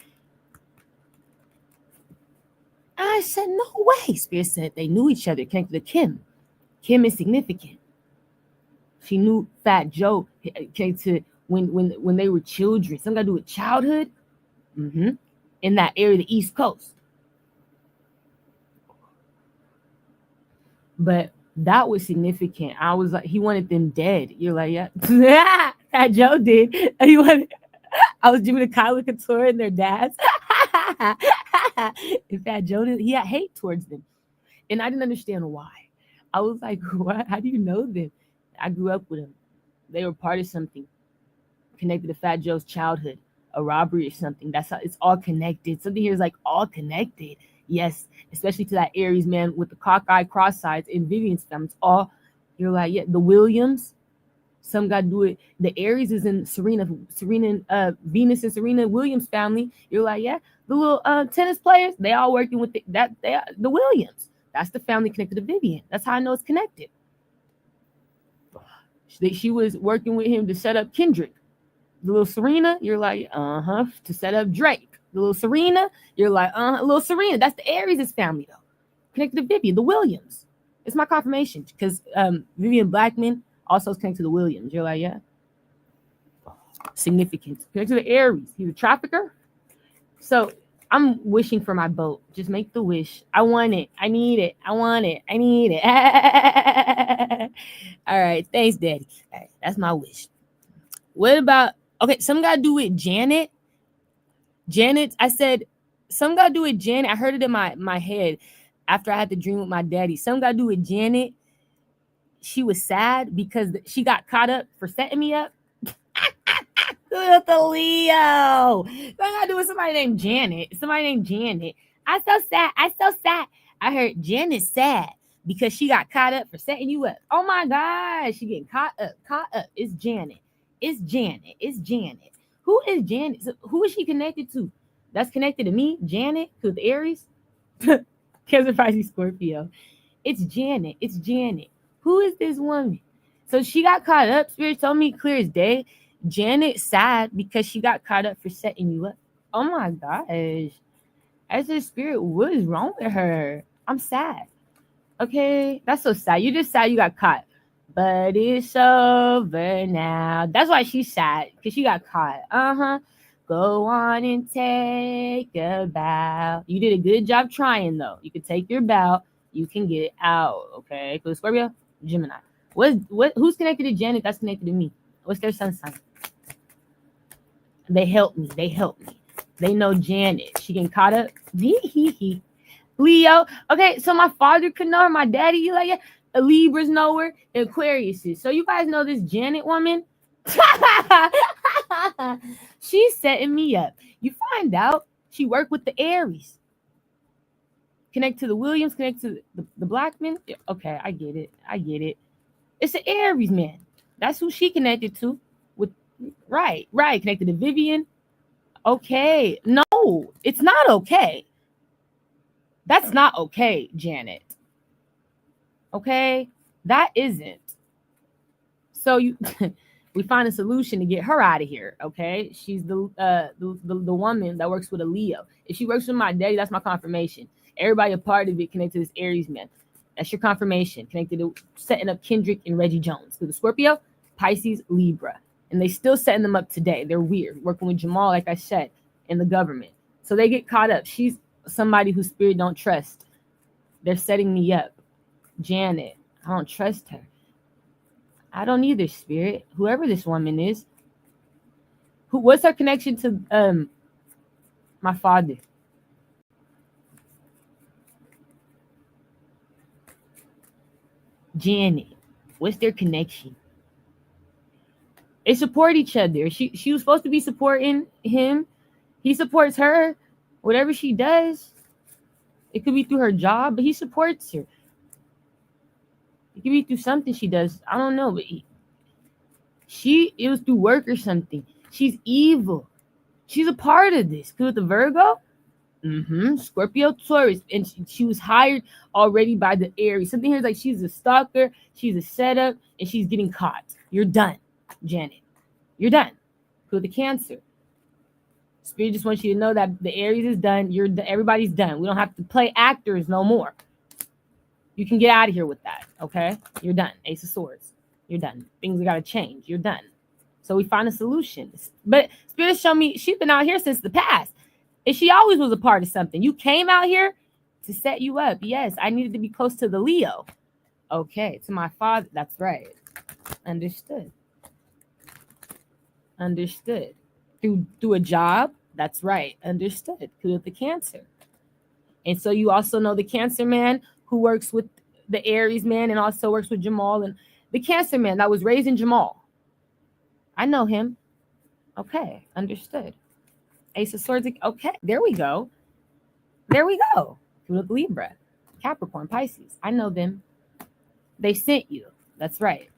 I said, no way. Spirit said they knew each other, connected to Kim. Kim is significant. She knew Fat Joe came to when they were children. Something got to do with childhood. In that area, the East Coast. But that was significant. I was like, he wanted them dead. You're like, yeah. Fat Joe did. I was doing a Kylie Couture and their dads. And Fat Joe did. He had hate towards them. And I didn't understand why. I was like, what? How do you know them? I grew up with them. They were part of something connected to Fat Joe's childhood, a robbery or something. That's how it's all connected. Something here is like all connected. Yes, especially to that Aries man with the cockeyed cross-sides in Vivian's family. It's all, you're like, yeah, the Williams, some got to do it. The Aries is in Venus and Serena Williams family. You're like, yeah, the little tennis players, they all working with the Williams. That's the family connected to Vivian. That's how I know it's connected. She was working with him to set up Kendrick. The little Serena, you're like, to set up Drake. The little Serena, you're like, little Serena. That's the Aries' family, though. Connected to Vivian, the Williams. It's my confirmation, because Vivian Blackman also is connected to the Williams. You're like, yeah. Significance. Connected to the Aries. He's a trafficker. So I'm wishing for my boat. Just make the wish. I want it. I need it. I want it. I need it. All right. Thanks, Daddy. All right, that's my wish. What about, okay, some got to do with Janet. I said, some got to do with Janet. I heard it in my head after I had the dream with my daddy. Some got to do with Janet. She was sad because she got caught up for setting me up. With the Leo. Some got to do with somebody named Janet. I'm so sad. I heard Janet's sad because she got caught up for setting you up. Oh my gosh. She getting caught up. It's Janet. Who is Janet? So who is she connected to? That's connected to me, Janet, to the Aries. Cancer, Pisces, Scorpio. It's Janet. Who is this woman? So she got caught up. Spirit told me clear as day. Janet sad because she got caught up for setting you up. Oh my gosh. As a spirit, what is wrong with her? I'm sad. Okay, that's so sad. You just sad you got caught. But it's over now. That's why she's sad, because she got caught. Go on and take a bow. You did a good job trying, though. You can take your bow. You can get out, okay? Because Scorpio, Gemini. Who's connected to Janet? That's connected to me. What's their sun sign? They help me. They know Janet. She getting caught up. Leo. Okay, so my father could know her. My daddy, like, yeah. Libra's know her. Aquarius is. So you guys know this Janet woman? She's setting me up. You find out she worked with the Aries. Connect to the Williams, connect to the Blackman. Okay, I get it. It's an Aries man. That's who she connected to. With right. Connected to Vivian. Okay. No, it's not okay. That's not okay, Janet. Okay? That isn't. So we find a solution to get her out of here, okay? She's the woman that works with a Leo. If she works with my daddy, that's my confirmation. Everybody a part of it connected to this Aries man. That's your confirmation. Connected to setting up Kendrick and Reggie Jones. So the Scorpio, Pisces, Libra. And they still setting them up today. They're weird. Working with Jamal, like I said, in the government. So they get caught up. She's somebody whose spirit don't trust. They're setting me up. Janet, I don't trust her. I don't either, spirit. Whoever this woman is. What's her connection to my father? Janet. What's their connection? They support each other. She was supposed to be supporting him. He supports her. Whatever she does, it could be through her job, but he supports her. It could be through something she does. I don't know, but it was through work or something. She's evil. She's a part of this. Because with the Virgo, Scorpio, Taurus, and she was hired already by the Aries. Something here is like she's a stalker, she's a setup, and she's getting caught. You're done, Janet. You're done. With the Cancer. Spirit just wants you to know that the Aries is done. Everybody's done. We don't have to play actors no more. You can get out of here with that, okay? You're done. Ace of Swords. You're done. Things got to change. You're done. So we find a solution. But Spirit showed me she's been out here since the past. And she always was a part of something. You came out here to set you up. Yes, I needed to be close to the Leo. Okay, to my father. That's right. Understood. Through a job. That's right. Understood. Through the Cancer. And so you also know the Cancer man who works with the Aries man and also works with Jamal, and the Cancer man that was raising Jamal. I know him. Okay, understood. Ace of Swords. Okay, there we go. With Libra, Capricorn, Pisces. I know them. They sent you. That's right.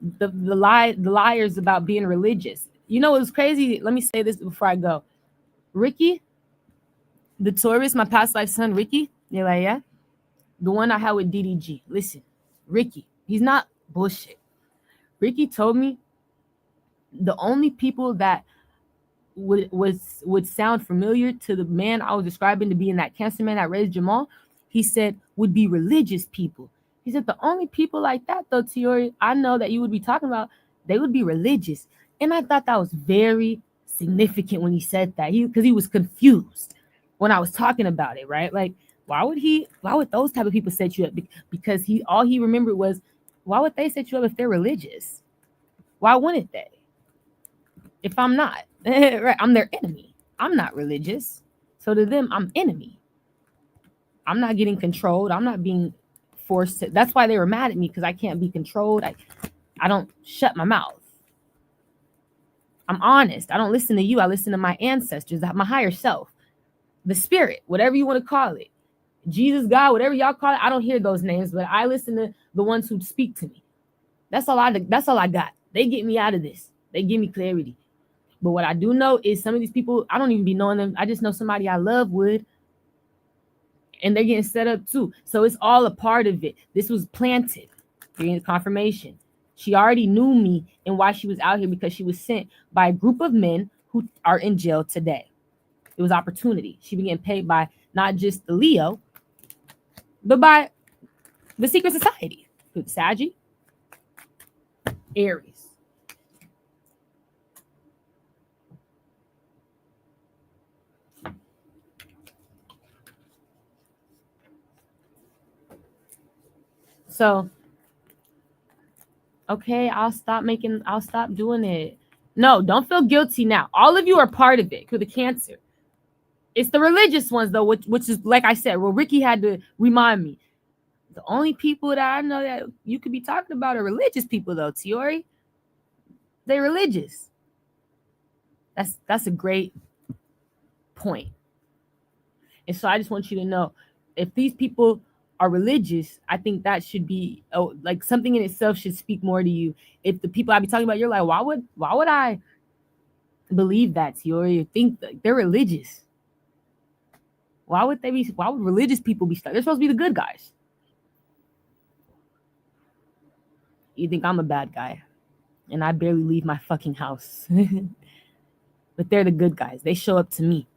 The liars about being religious. You know what's crazy? Let me say this before I go. Ricky, the Taurus, my past life son, Ricky. You're like, yeah? The one I had with DDG. Listen, Ricky, he's not bullshit. Ricky told me the only people that would sound familiar to the man I was describing to be in that Cancer man that raised Jamal, he said would be religious people. He said the only people like that, though, Tiori, I know that you would be talking about, they would be religious. And I thought that was very significant when he said that. Because he was confused when I was talking about it, right? Like, why would those type of people set you up? Because all he remembered was, why would they set you up if they're religious? Why wouldn't they? If I'm not, right? I'm their enemy. I'm not religious. So to them, I'm enemy. I'm not getting controlled. I'm not being forced to. That's why they were mad at me, because I can't be controlled. I don't shut my mouth. I'm honest. I don't listen to you. I listen to my ancestors, my higher self, the spirit, whatever you want to call it. Jesus, God, whatever y'all call it. I don't hear those names, but I listen to the ones who speak to me. That's all I got. They get me out of this. They give me clarity. But what I do know is some of these people, I don't even be knowing them. I just know somebody I love would. And they're getting set up too. So it's all a part of it. This was planted. You're getting confirmation. She already knew me and why she was out here, because she was sent by a group of men who are in jail today. It was opportunity. She began paid by not just the Leo, but by the secret society. Saggy, Aries. So, okay, I'll stop doing it. No, don't feel guilty now. All of you are part of it, with the Cancer. It's the religious ones, though, which is, like I said, well, Ricky had to remind me. The only people that I know that you could be talking about are religious people, though, Tiori. They're religious. That's a great point. And so I just want you to know, if these people are religious, I think that should be like something in itself should speak more to you. If the people I be talking about, you're like, why would I believe that, Tiori? You think that they're religious? Why would religious people be stuck? They're supposed to be the good guys. You think I'm a bad guy, and I barely leave my fucking house. But they're the good guys. They show up to me.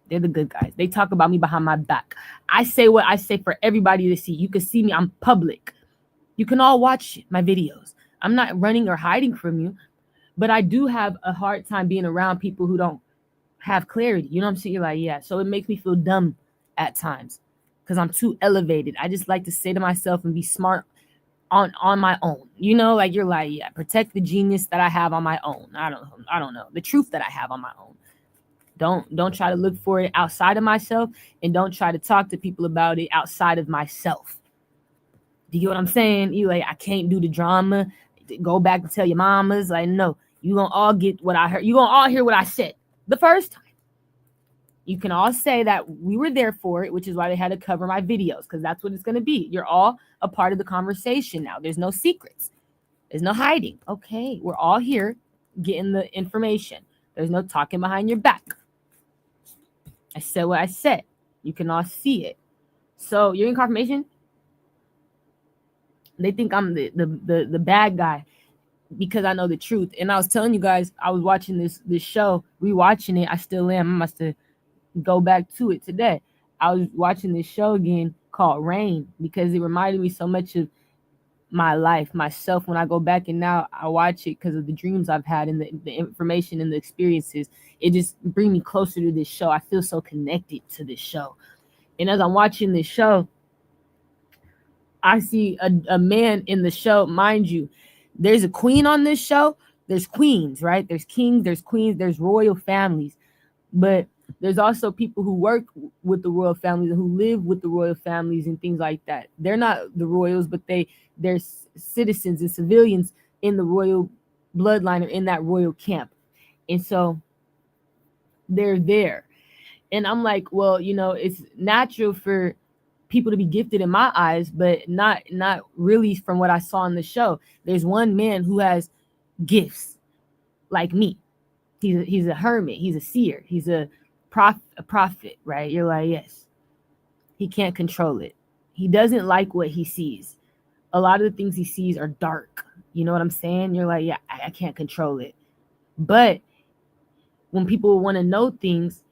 They're the good guys. They talk about me behind my back. I say what I say for everybody to see. You can see me. I'm public. You can all watch my videos. I'm not running or hiding from you, but I do have a hard time being around people who don't have clarity. You know what I'm saying? You're like, yeah. So it makes me feel dumb at times because I'm too elevated. I just like to say to myself and be smart on my own. You know, like you're like, yeah, protect the genius that I have on my own. I don't know. The truth that I have on my own. Don't try to look for it outside of myself, and don't try to talk to people about it outside of myself. Do you get what I'm saying? You like, I can't do the drama. Go back and tell your mamas. Like, no, you gonna all get what I heard. You gonna all hear what I said the first time. You can all say that we were there for it, which is why they had to cover my videos, because that's what it's gonna be. You're all a part of the conversation now. There's no secrets. There's no hiding. Okay, we're all here getting the information. There's no talking behind your back. I said what I said. You can all see it. So you're in confirmation. They think I'm the bad guy because I know the truth. And I was telling you guys, I was watching this show, rewatching it. I still am. I must have go back to it today. I was watching this show again called Rain because it reminded me so much of my life, myself, when I go back, and now I watch it because of the dreams I've had and the information and the experiences. It just brings me closer to this show. I feel so connected to this show. And as I'm watching this show, I see a man in the show. Mind you, there's a queen on this show. There's queens, right? There's kings, there's queens, there's royal families. But there's also people who work with the royal families and who live with the royal families and things like that. They're not the royals, but they're citizens and civilians in the royal bloodline or in that royal camp. And so they're there. And I'm like, well, you know, it's natural for people to be gifted in my eyes, but not really from what I saw in the show. There's one man who has gifts like me. He's a hermit. He's a seer. He's a prophet, right? You're like, yes. He can't control it. He doesn't like what he sees. A lot of the things he sees are dark. You know what I'm saying? You're like, yeah, I can't control it. But when people want to know things,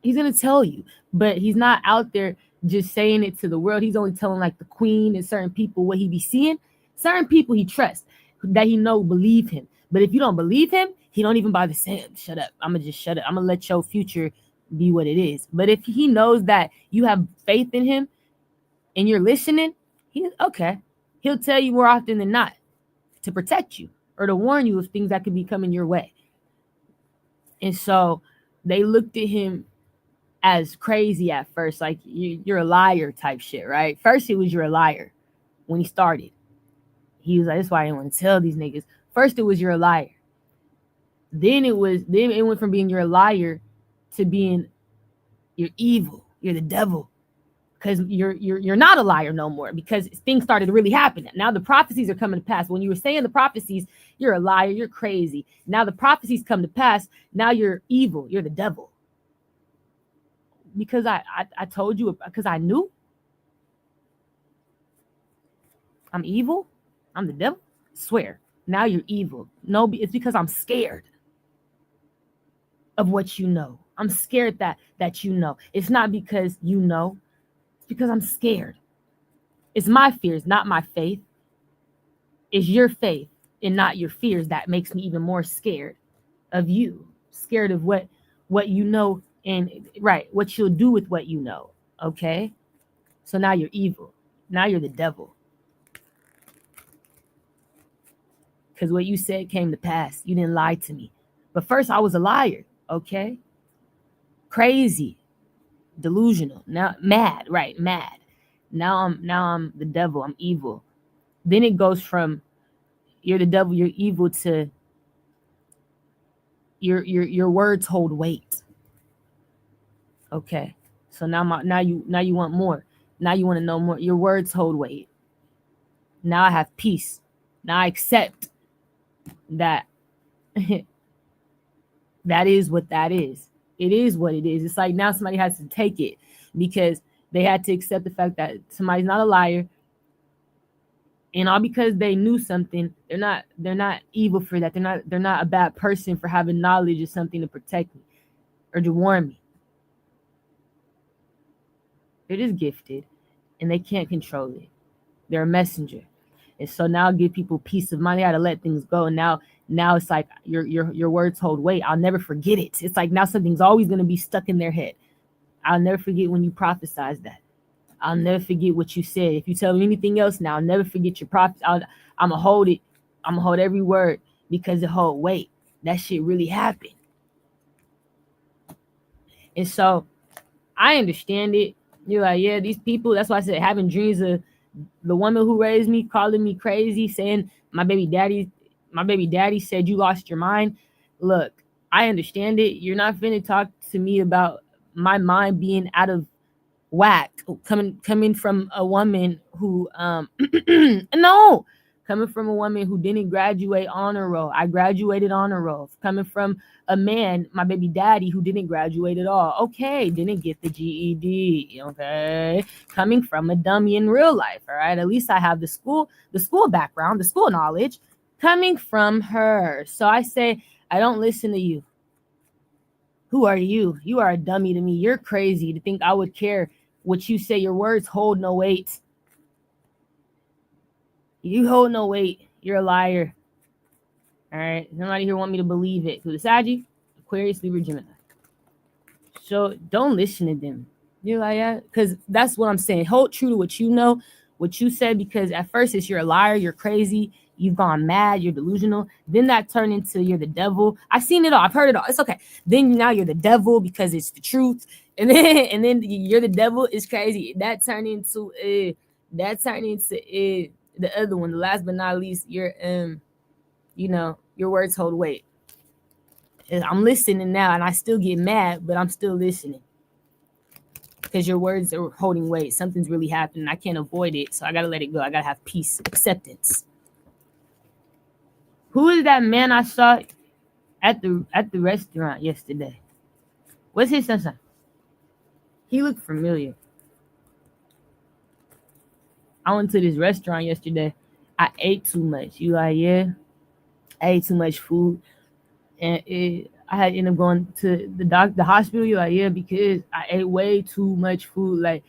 he's going to tell you. But he's not out there just saying it to the world. He's only telling like the queen and certain people what he be seeing. Certain people he trusts that he know believe him. But if you don't believe him, he don't even bother saying, shut up. I'm going to just shut up. I'm going to let your future be what it is. But if he knows that you have faith in him and you're listening, he's okay. He'll tell you more often than not to protect you or to warn you of things that could be coming your way. And so they looked at him as crazy at first, like you're a liar type shit, right? First it was you're a liar when he started. He was like, that's why I didn't want to tell these niggas. First it was you're a liar. Then it went from being you're a liar to being you're evil. You're the devil. Because you're not a liar no more, because things started to really happen. Now the prophecies are coming to pass. When you were saying the prophecies, you're a liar, you're crazy. Now the prophecies come to pass. Now you're evil. You're the devil. Because I told you, because I knew I'm evil. I'm the devil? Swear. Now you're evil. No, it's because I'm scared of what you know. I'm scared that you know. It's not because you know. It's because I'm scared. It's my fears, not my faith. It's your faith and not your fears that makes me even more scared of you. Scared of what you know and right, what you'll do with what you know. Okay? So now you're evil. Now you're the devil. Because what you said came to pass. You didn't lie to me. But first I was a liar. Okay? Crazy. Delusional. Now mad, right? Mad. Now I'm the devil. I'm evil. Then it goes from you're the devil, you're evil to your words hold weight. Okay. So now you want more. Now you want to know more. Your words hold weight. Now I have peace. Now I accept that that is what that is. It is what it is. It's like now somebody has to take it because they had to accept the fact that somebody's not a liar. And all because they knew something, they're not evil for that. They're not a bad person for having knowledge of something to protect me or to warn me. They're just gifted and they can't control it. They're a messenger. And so now give people peace of mind. They gotta let things go. And now it's like your words hold weight. I'll never forget it. It's like now something's always gonna be stuck in their head. I'll never forget when you prophesied that. I'll never forget what you said. If you tell me anything else now, I'll never forget your prophecy. I'm gonna hold it. I'm gonna hold every word because it hold weight. That shit really happened. And so I understand it. You're like, yeah, these people, that's why I said having dreams of the woman who raised me calling me crazy, saying my baby daddy said you lost your mind. Look, I understand it. You're not finna talk to me about my mind being out of whack coming from a woman who no, coming from a woman who didn't graduate honor roll. I graduated honor roll. Coming from a man, my baby daddy, who didn't graduate at all. Okay, didn't get the GED. Okay, coming from a dummy in real life. All right, at least I have the school background, the school knowledge coming from her. So I say I don't listen to you. Who are you? You are a dummy to me. You're crazy to think I would care what you say. Your words hold no weight. You hold no weight. You're a liar. All right. Nobody here want me to believe it. So the Saggy, Aquarius, Libra, Gemini. So don't listen to them. You're like, yeah, because that's what I'm saying. Hold true to what you know, what you said, because at first it's you're a liar, you're crazy, you've gone mad, you're delusional. Then that turned into you're the devil. I've seen it all. I've heard it all. It's okay. Then now you're the devil because it's the truth. And then you're the devil is crazy. That turned into the other one. The last but not least, your words hold weight. And I'm listening now and I still get mad, but I'm still listening. Because your words are holding weight. Something's really happening. I can't avoid it. So I gotta let it go. I gotta have peace, acceptance. Who is that man I saw at the restaurant yesterday? What's his son? He looked familiar. I went to this restaurant yesterday. I ate too much. You like, yeah? I ate too much food. And I had ended up going to the hospital. You like, yeah, because I ate way too much food. Like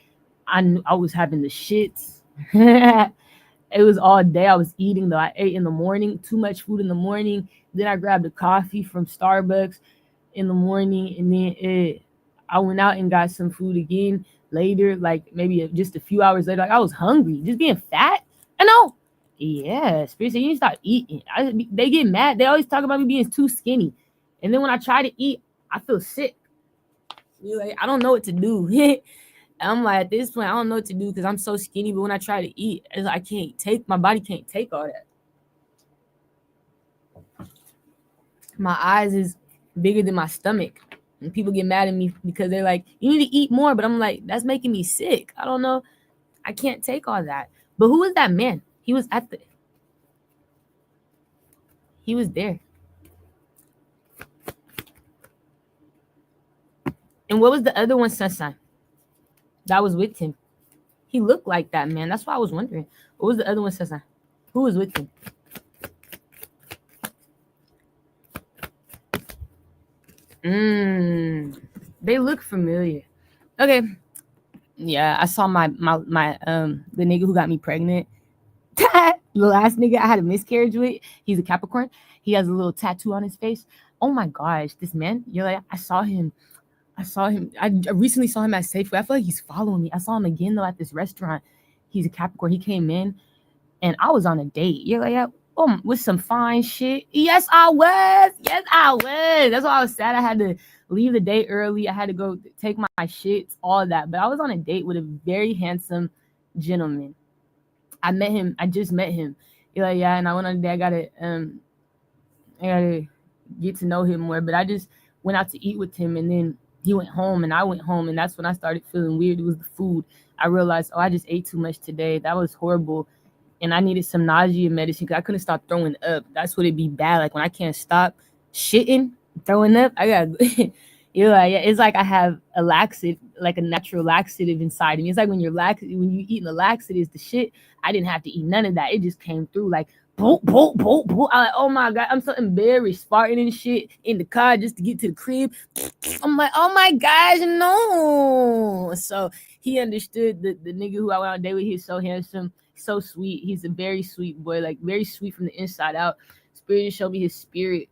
I knew I was having the shits. It was all day I was eating though. I ate in the morning, too much food in the morning. Then I grabbed a coffee from Starbucks in the morning, and then I went out and got some food again later, like maybe just a few hours later. Like I was hungry, just being fat. I know. Yeah, Spirit said you need to stop eating. They get mad. They always talk about me being too skinny. And then when I try to eat, I feel sick. Like, I don't know what to do. I'm like, at this point, I don't know what to do because I'm so skinny. But when I try to eat, it's like my body can't take all that. My eyes is bigger than my stomach. And people get mad at me because they're like, you need to eat more. But I'm like, that's making me sick. I don't know. I can't take all that. But who is that man? He was there. And what was the other one's son that was with him? He looked like that man. That's why I was wondering. What was the other one's son? Who was with him? They look familiar. Okay. Yeah, I saw my the nigga who got me pregnant. The last nigga I had a miscarriage with, he's a Capricorn. He has a little tattoo on his face. Oh my gosh, this man, you're like, I saw him. I recently saw him at Safeway. I feel like he's following me. I saw him again though at this restaurant. He's a Capricorn. He came in and I was on a date. You're like, yeah, with some fine shit. Yes, I was. Yes, I was. That's why I was sad. I had to leave the date early. I had to go take my shits, all of that. But I was on a date with a very handsome gentleman. I met him. I just met him. You're like, yeah, and I went on a date. I gotta get to know him more. But I just went out to eat with him, and then he went home, and I went home, and that's when I started feeling weird. It was the food. I realized, I just ate too much today. That was horrible. And I needed some nausea medicine because I couldn't stop throwing up. That's what it'd be bad. Like when I can't stop shitting, throwing up, I got you're like, it's like I have a laxative, like a natural laxative inside of me. It's like when you're when you eating the laxatives, the shit, I didn't have to eat none of that. It just came through like boop, boop, boop, boop. I'm like, oh my God, I'm so embarrassed, farting and shit in the car just to get to the crib. I'm like, oh my gosh, no. So he understood the nigga who I went on a date with. He's so handsome, so sweet. He's a very sweet boy, like very sweet from the inside out. Spirit showed me his spirit.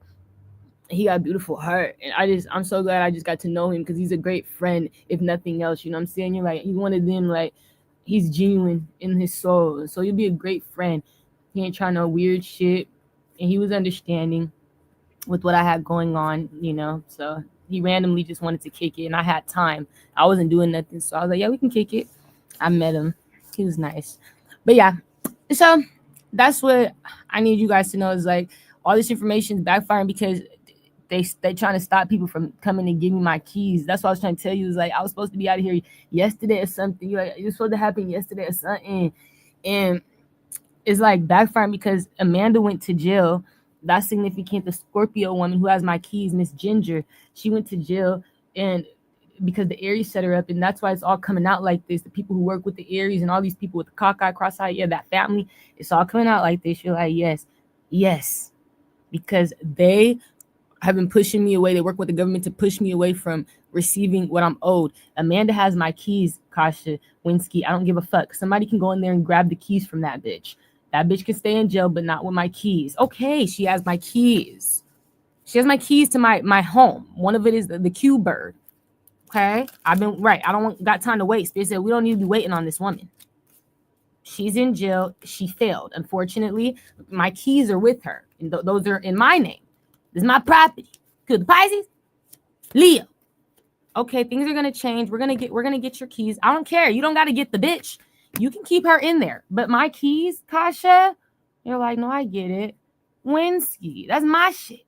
He got a beautiful heart, and I'm so glad I just got to know him because he's a great friend, if nothing else. You know what I'm saying? You're like, he's one of them, like he's genuine in his soul, so you'll be a great friend. He ain't trying no weird shit, and he was understanding with what I had going on, you know. So he randomly just wanted to kick it, and I had time. I wasn't doing nothing, so I was like, yeah, we can kick it. I met him. He was nice. But yeah, so that's what I need you guys to know is like all this information is backfiring because they trying to stop people from coming and giving me my keys. That's what I was trying to tell you. Is like I was supposed to be out of here yesterday or something. It was supposed to happen yesterday or something, and it's like backfiring because Amanda went to jail. That's significant. The Scorpio woman who has my keys, Miss Ginger, she went to jail, and because the Aries set her up, and that's why it's all coming out like this. The people who work with the Aries and all these people with the cockeye, cross-eye, yeah, that family, it's all coming out like this. You're like, yes, because they have been pushing me away. They work with the government to push me away from receiving what I'm owed. Amanda has my keys, Kasha Winsky. I don't give a fuck. Somebody can go in there and grab the keys from that bitch. That bitch can stay in jail, but not with my keys. Okay, she has my keys. She has my keys to my home. One of it is the Q bird. Okay, I've been right. I don't got time to wait. Spirit said we don't need to be waiting on this woman. She's in jail. She failed. Unfortunately, my keys are with her, and those are in my name. This is my property. Good. The Pisces, Leo. Okay, things are gonna change. We're gonna get your keys. I don't care. You don't gotta get the bitch. You can keep her in there. But my keys, Kasha, you're like, no, I get it. Winsky, that's my shit.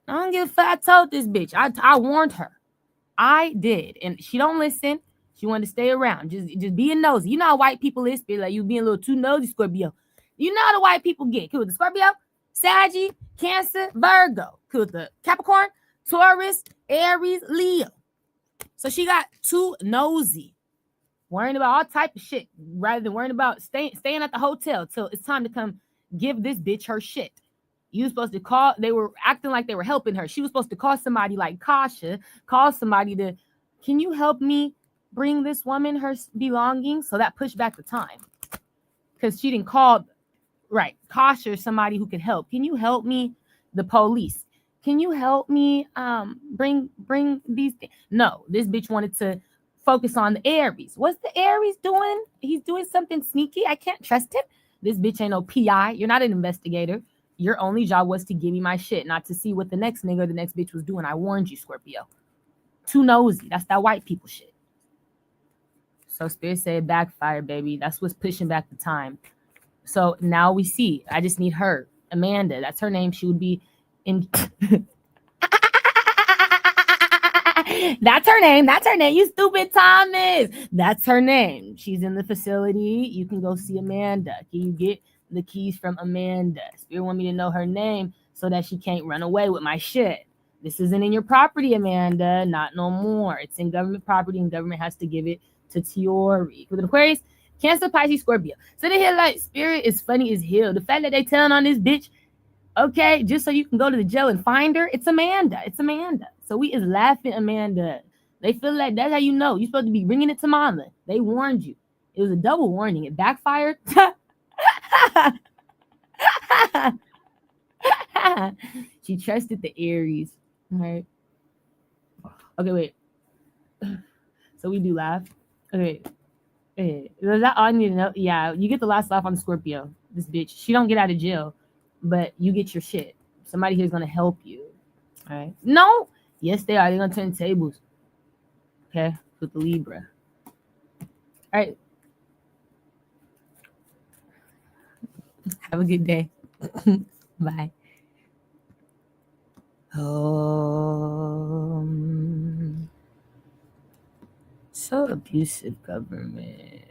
I don't give a fuck. I told this bitch. I warned her. I did, and she don't listen. She wanted to stay around. Just being nosy. You know how white people is. Be like you being a little too nosy, Scorpio. You know how the white people get. Cool. The Scorpio, Saggy, Cancer, Virgo. Cool. The Capricorn, Taurus, Aries, Leo. So she got too nosy, worrying about all type of shit rather than worrying about staying at the hotel till it's time to come give this bitch her shit. You were supposed to call. They were acting like they were helping her. She was supposed to call somebody like Kasha, call somebody to, can you help me bring this woman her belongings? So that pushed back the time because she didn't call. Right, Kasha or somebody who could help. Can you help me? The police. Can you help me bring these things? No, this bitch wanted to focus on the Aries. What's the Aries doing? He's doing something sneaky. I can't trust him. This bitch ain't no PI. You're not an investigator. Your only job was to give me my shit, not to see what the next nigga or the next bitch was doing. I warned you, Scorpio. Too nosy. That's that white people shit. So Spirit said backfire, baby. That's what's pushing back the time. So now we see. I just need her. Amanda. That's her name. She would be in. That's her name. That's her name. You stupid Thomas. That's her name. She's in the facility. You can go see Amanda. Can you get the keys from Amanda? Spirit want me to know her name so that she can't run away with my shit. This isn't in your property, Amanda. Not no more. It's in government property, and government has to give it to Tiori. With an Aquarius, Cancer, Pisces, Scorpio. So they here like spirit is funny as hell. The fact that they telling on this bitch, okay, just so you can go to the jail and find her, it's Amanda. It's Amanda. So we is laughing Amanda. They feel like that's how you know. You're supposed to be bringing it to mama. They warned you. It was a double warning. It backfired. She trusted the Aries. Right. Okay, wait. So we do laugh. Okay. Is that all I need to know? Yeah, you get the last laugh on the Scorpio. This bitch. She don't get out of jail, but you get your shit. Somebody here's gonna help you. All right. No. Yes, they are. They're gonna turn tables. Okay, with the Libra. All right. Have a good day. Bye. So abusive government.